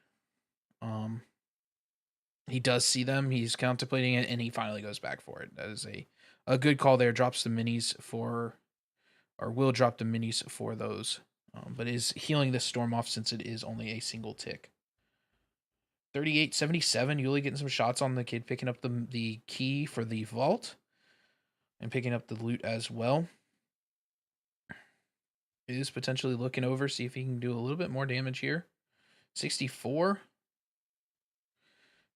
Speaker 1: He does see them. He's contemplating it, and he finally goes back for it. That is a good call there. Drops the minis for, or will drop the minis for those. But is healing this storm off since it is only a single tick. 38-77. Yuli getting some shots on the kid, picking up the key for the vault. And picking up the loot as well. Is potentially looking over, see if he can do a little bit more damage here. 64.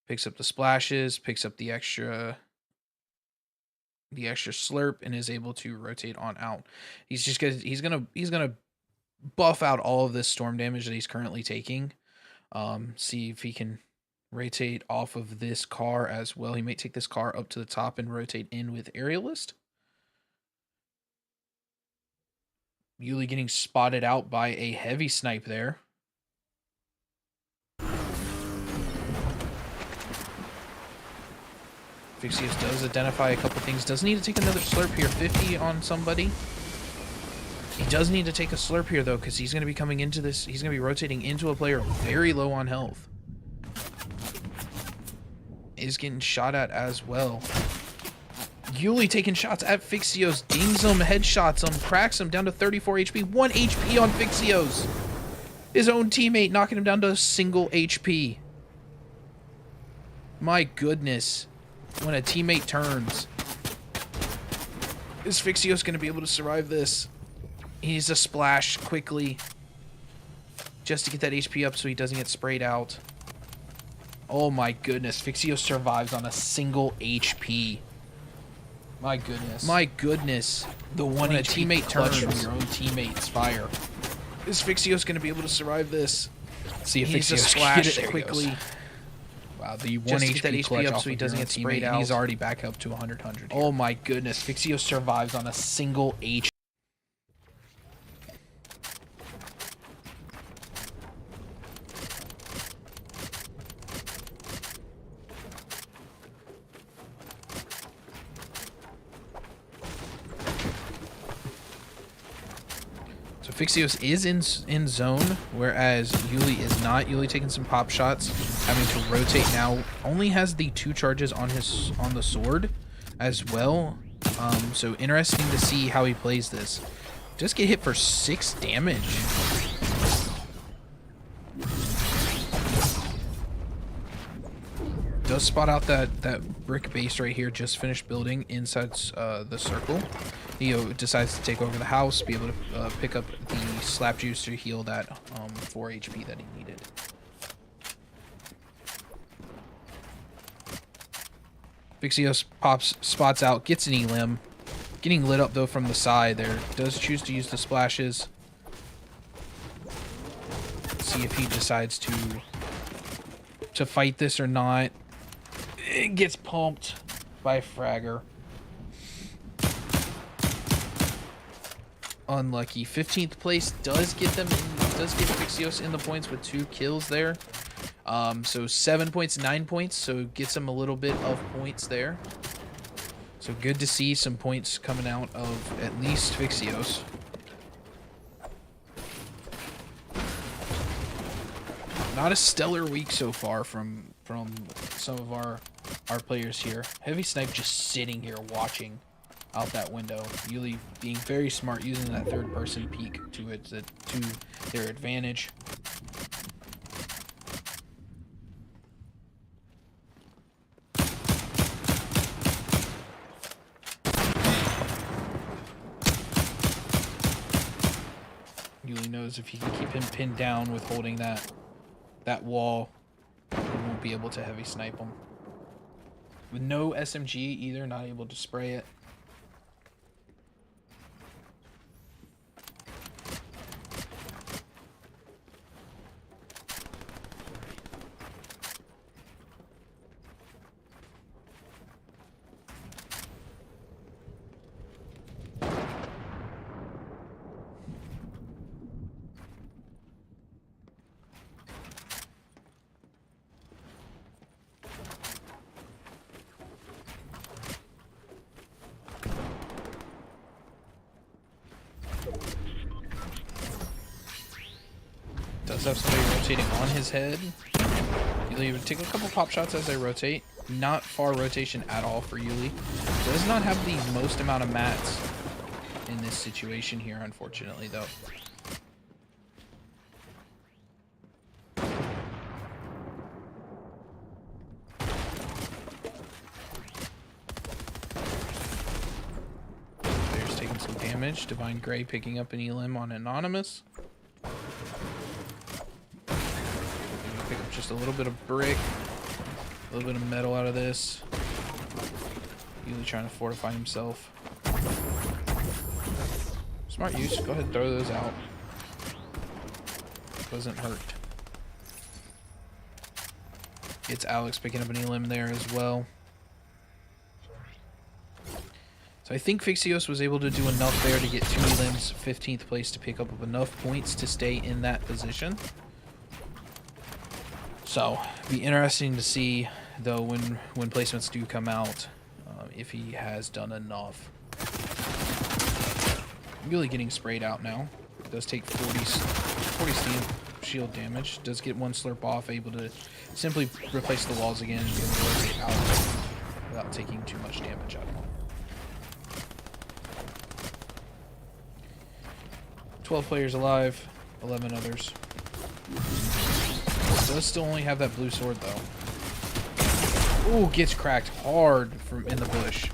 Speaker 1: Picks up the splashes, picks up the extra slurp, and is able to rotate on out. He's gonna buff out all of this storm damage that he's currently taking. See if he can rotate off of this car as well. He might take this car up to the top and rotate in with Aerialist. Yuli getting spotted out by a heavy snipe there. Fixios does identify a couple things. Does need to take another slurp here. 50 on somebody. He does need to take a slurp here, though, because he's going to be coming into this. He's going to be rotating into a player very low on health. Is getting shot at as well. Yuli taking shots at Fixios. Dings him, headshots him, cracks him down to 34 HP. 1 HP on Fixios. His own teammate knocking him down to a single HP. My goodness. When a teammate turns. Is Fixios going to be able to survive this? He needs to splash quickly. Just to get that HP up so he doesn't get sprayed out. Oh my goodness. Fixios survives on a single HP. My goodness. My goodness. The one when a teammate turns from your own teammate's fire. Is Fixios going to be able to survive this?
Speaker 5: See if
Speaker 1: he needs to
Speaker 5: Fixios
Speaker 1: splash quickly.
Speaker 5: Wow, the 1
Speaker 1: Just to get that
Speaker 5: HP clutch
Speaker 1: HP up
Speaker 5: off
Speaker 1: so he
Speaker 5: of
Speaker 1: doesn't
Speaker 5: your
Speaker 1: get
Speaker 5: own
Speaker 1: sprayed
Speaker 5: teammate,
Speaker 1: out.
Speaker 5: He's already back up to 100 here.
Speaker 1: Oh my goodness. Fixios survives on a single HP. So Fixios is in zone, whereas Yuli is not. Yuli taking some pop shots, having to rotate now. Only has the 2 charges on the sword as well. So interesting to see how he plays this. Just get hit for 6 damage. Does spot out that brick base right here. Just finished building inside the circle. He decides to take over the house, be able to pick up the slap juice to heal that 4 HP that he needed. Fixios spots out, gets an elim. Getting lit up though from the side there. Does choose to use the splashes. See if he decides to fight this or not. It gets pumped by Fragger. Unlucky. 15th place does get Fixios in the points with 2 kills there. So 7 points, 9 points, so gets him a little bit of points there. So good to see some points coming out of at least Fixios. Not a stellar week so far from some of our players here. Heavy Snipe just sitting here watching out that window. Yuli being very smart, using that 3rd person peek to their advantage. Yuli knows if he can keep him pinned down with holding that wall, he won't be able to heavy snipe him. With no SMG either, not able to spray it. Does have somebody rotating on his head. Yuli would take a couple pop shots as they rotate. Not far rotation at all for Yuli. Does not have the most amount of mats in this situation here, unfortunately, though. Player's taking some damage. Divine Gray picking up an elim on Anonymous. Pick up just a little bit of brick. A little bit of metal out of this. Yuli trying to fortify himself. Smart use. Go ahead and throw those out. Doesn't hurt. It's Alex picking up an elim there as well. So I think Fixios was able to do enough there to get 2 elims, 15th place, to pick up enough points to stay in that position. So, be interesting to see, though, when placements do come out, if he has done enough. Really getting sprayed out now. Does take 40 steam shield damage. Does get 1 slurp off, able to simply replace the walls again and be able to rotate out without taking too much damage out of them. 12 players alive, 11 others. Does still only have that blue sword though. Ooh, gets cracked hard from in the bush.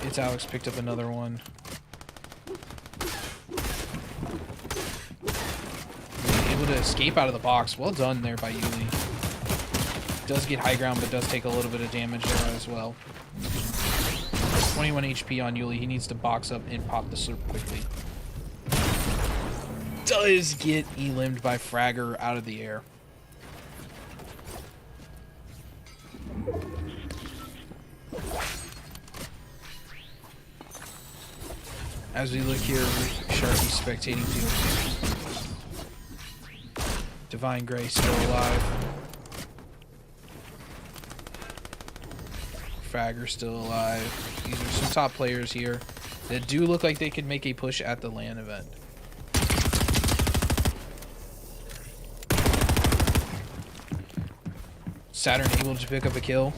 Speaker 1: It's Alex picked up another one. Able to escape out of the box. Well done there by Yuli. Does get high ground, but does take a little bit of damage there as well. 21 HP on Yuli. He needs to box up and pop the slurp quickly. Does get elimed by Fragger out of the air. As we look here, Sharky spectating field. Divine Gray still alive. Fragger still alive. These are some top players here that do look like they could make a push at the LAN event. Saturn able to pick up a kill.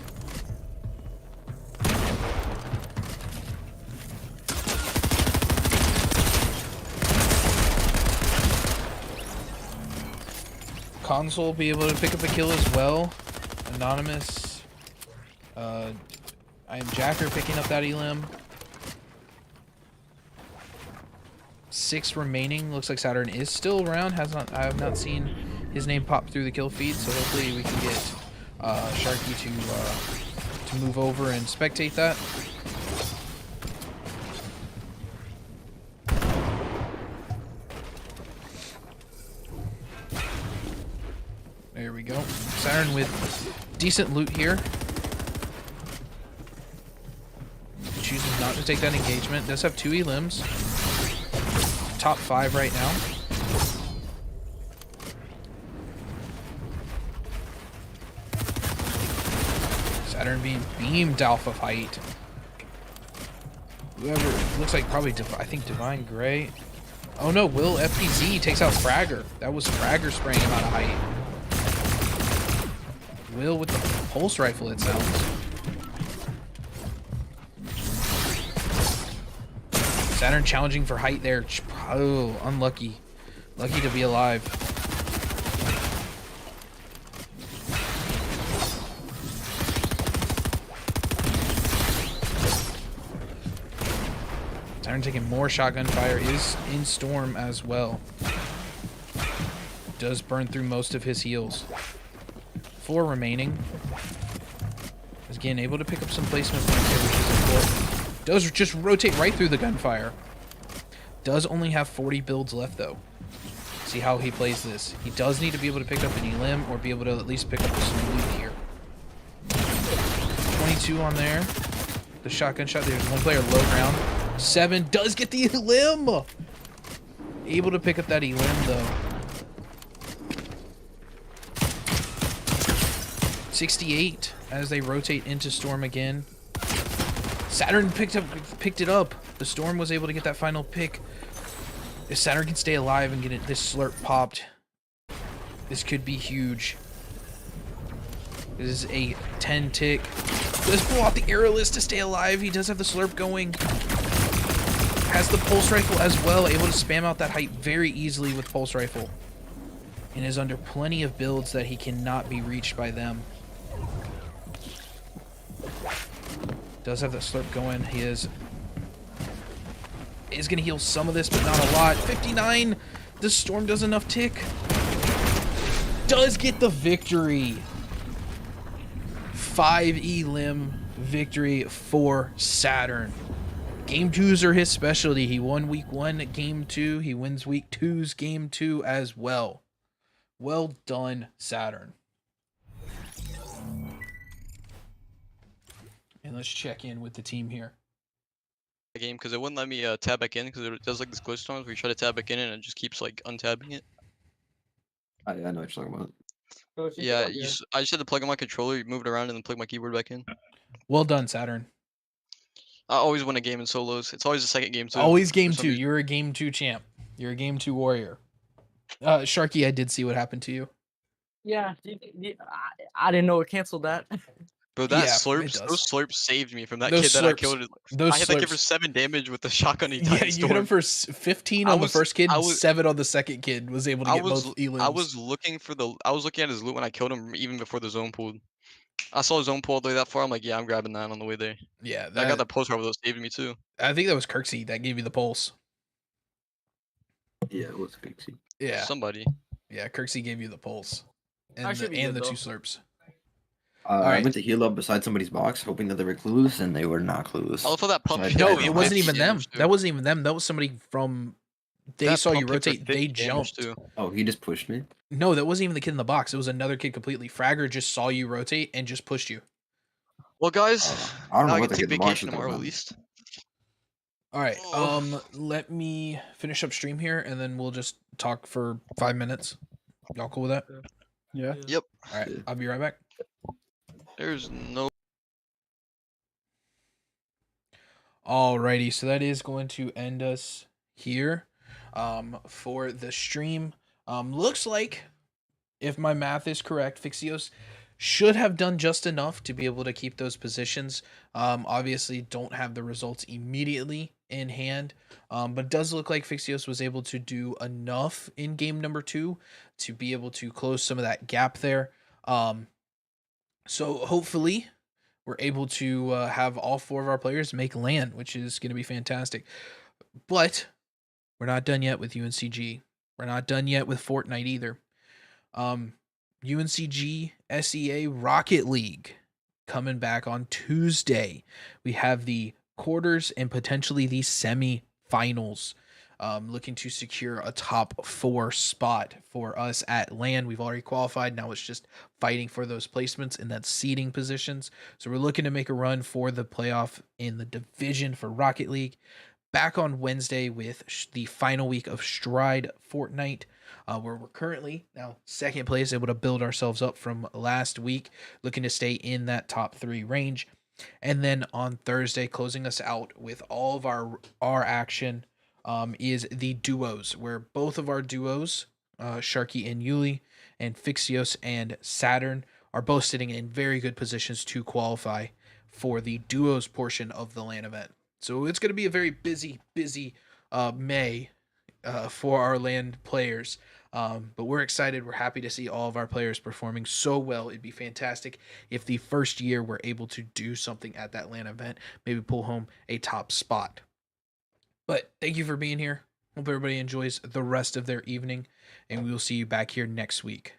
Speaker 1: Console be able to pick up a kill as well. Anonymous. I am Jacker picking up that elim. 6 remaining. Looks like Saturn is still around. I have not seen his name pop through the kill feed, so hopefully we can get Sharky to move over and spectate that. There we go. Saturn with decent loot here. Chooses not to take that engagement. Does have 2 elims. Top 5 right now. Saturn being beamed off of height. Whoever, looks like probably, I think Divine Gray. Oh no, Will FPZ takes out Fragger. That was Fragger spraying him out of height. Will with the pulse rifle, it sounds. Saturn challenging for height there. Oh, unlucky. Lucky to be alive. Saturn taking more shotgun fire, is in storm as well. Does burn through most of his heals. 4 remaining. Is again able to pick up some placement points here, which is important. Does just rotate right through the gunfire. Does only have 40 builds left though. See how he plays this. He does need to be able to pick up an elim or be able to at least pick up some loot here. 22 on there. The shotgun shot. There's 1 player low ground. 7 does get the elim. Able to pick up that elim though. 68 as they rotate into storm again. Saturn picked it up. The storm was able to get that final pick. If Saturn can stay alive and get this slurp popped, this could be huge. This is a 10 tick. Does pull out the arrowless to stay alive. He does have the slurp going. Has the pulse rifle as well, able to spam out that height very easily with pulse rifle. And is under plenty of builds that he cannot be reached by them. Does have the slurp going. He is going to heal some of this, but not a lot. 59. The storm does enough tick. Does get the victory. 5 elim victory for Saturn. Game 2s are his specialty. He won week 1 at game 2. He wins week 2's game 2 as well. Well done, Saturn. And let's check in with the team here.
Speaker 2: Game because it wouldn't let me tab back in because it does like this glitch storms where you try to tab back in and it just keeps like untabbing it.
Speaker 3: I know what you're talking about.
Speaker 2: Yeah, I just had to plug in my controller, move it around, and then plug my keyboard back in.
Speaker 1: Well done, Saturn.
Speaker 2: I always win a game in solos. It's always the second game too.
Speaker 1: Always game
Speaker 2: for some
Speaker 1: 2.
Speaker 2: reason.
Speaker 1: You're a game 2 champ. You're a game 2 warrior. Sharky, I did see what happened to you.
Speaker 4: Yeah, I didn't know it canceled that.
Speaker 2: Bro, that
Speaker 1: Yeah, it
Speaker 2: slurps,
Speaker 1: does.
Speaker 2: those slurps saved me from that
Speaker 1: Those
Speaker 2: kid that I
Speaker 1: slurps-
Speaker 2: killed.
Speaker 1: Those
Speaker 2: I hit that kid for
Speaker 1: slurps-
Speaker 2: 7 damage with the shotgun he
Speaker 1: Yeah,
Speaker 2: died.
Speaker 1: you hit him for 15 on the first kid, 7 on the second kid. Was able to get both elims.
Speaker 2: I was looking at his loot when I killed him even before the zone pulled. I saw zone pull all the way that far. I'm like, yeah, I'm grabbing that on the way there.
Speaker 1: Yeah,
Speaker 2: I got that post rifle that saved me too.
Speaker 1: I think that was Kirksey that gave you the pulse.
Speaker 3: Yeah, it was Pixie.
Speaker 1: Yeah,
Speaker 2: Somebody.
Speaker 1: yeah, Kirksey gave you the pulse,
Speaker 4: I
Speaker 1: and
Speaker 4: should
Speaker 1: the,
Speaker 4: be
Speaker 1: and
Speaker 4: good,
Speaker 1: the
Speaker 4: though.
Speaker 1: 2 slurps.
Speaker 3: I
Speaker 1: Alright.
Speaker 3: went to heal up beside somebody's box, hoping that they were clueless, and they were not clueless.
Speaker 2: I love how that pump.
Speaker 3: So I
Speaker 2: hit
Speaker 3: died
Speaker 1: No,
Speaker 2: for
Speaker 3: on
Speaker 1: it
Speaker 3: my
Speaker 1: wasn't
Speaker 2: 50
Speaker 1: even them.
Speaker 2: damage, too.
Speaker 1: That wasn't even them. That was somebody from. They
Speaker 2: That
Speaker 1: saw you
Speaker 2: pump hit for
Speaker 1: rotate. They
Speaker 2: 50 damage,
Speaker 1: jumped.
Speaker 2: too.
Speaker 3: Oh, he just pushed me.
Speaker 1: No, that wasn't even the kid in the box. It was another kid completely. Fragger just saw you rotate and just pushed you.
Speaker 2: Well, guys,
Speaker 3: I don't
Speaker 2: now
Speaker 3: know
Speaker 2: I
Speaker 3: what
Speaker 2: can
Speaker 3: the
Speaker 2: take
Speaker 3: kid in the box
Speaker 2: vacation
Speaker 3: was
Speaker 2: tomorrow at
Speaker 3: about.
Speaker 2: least.
Speaker 1: All right.
Speaker 2: Oh.
Speaker 1: Let me finish up stream here, and then we'll just talk for 5 minutes. Y'all cool with that?
Speaker 5: Yeah.
Speaker 2: Yep.
Speaker 1: All right. I'll be right back.
Speaker 2: There's no.
Speaker 1: Alrighty, so that is going to end us here for the stream. Looks like, if my math is correct, Fixios should have done just enough to be able to keep those positions. Obviously, don't have the results immediately in hand, but it does look like Fixios was able to do enough in game number 2 to be able to close some of that gap there. So hopefully we're able to have all 4 of our players make LAN, which is going to be fantastic. But we're not done yet with UNCG. We're not done yet with Fortnite either. UNCG SEA Rocket League coming back on Tuesday. We have the quarters and potentially the semi-finals. Looking to secure a top 4 spot for us at LAN. We've already qualified. Now it's just fighting for those placements and that seeding positions. So we're looking to make a run for the playoff in the division for Rocket League. Back on Wednesday with the final week of Stride Fortnite, where we're currently now 2nd place, able to build ourselves up from last week, looking to stay in that top 3 range. And then on Thursday, closing us out with all of our action is the duos, where both of our duos, Sharky and Yuli, and Fixios and Saturn, are both sitting in very good positions to qualify for the duos portion of the LAN event. So it's going to be a very busy May for our LAN players. But we're excited. We're happy to see all of our players performing so well. It'd be fantastic if the first year we're able to do something at that LAN event, maybe pull home a top spot. But thank you for being here. Hope everybody enjoys the rest of their evening, and we will see you back here next week.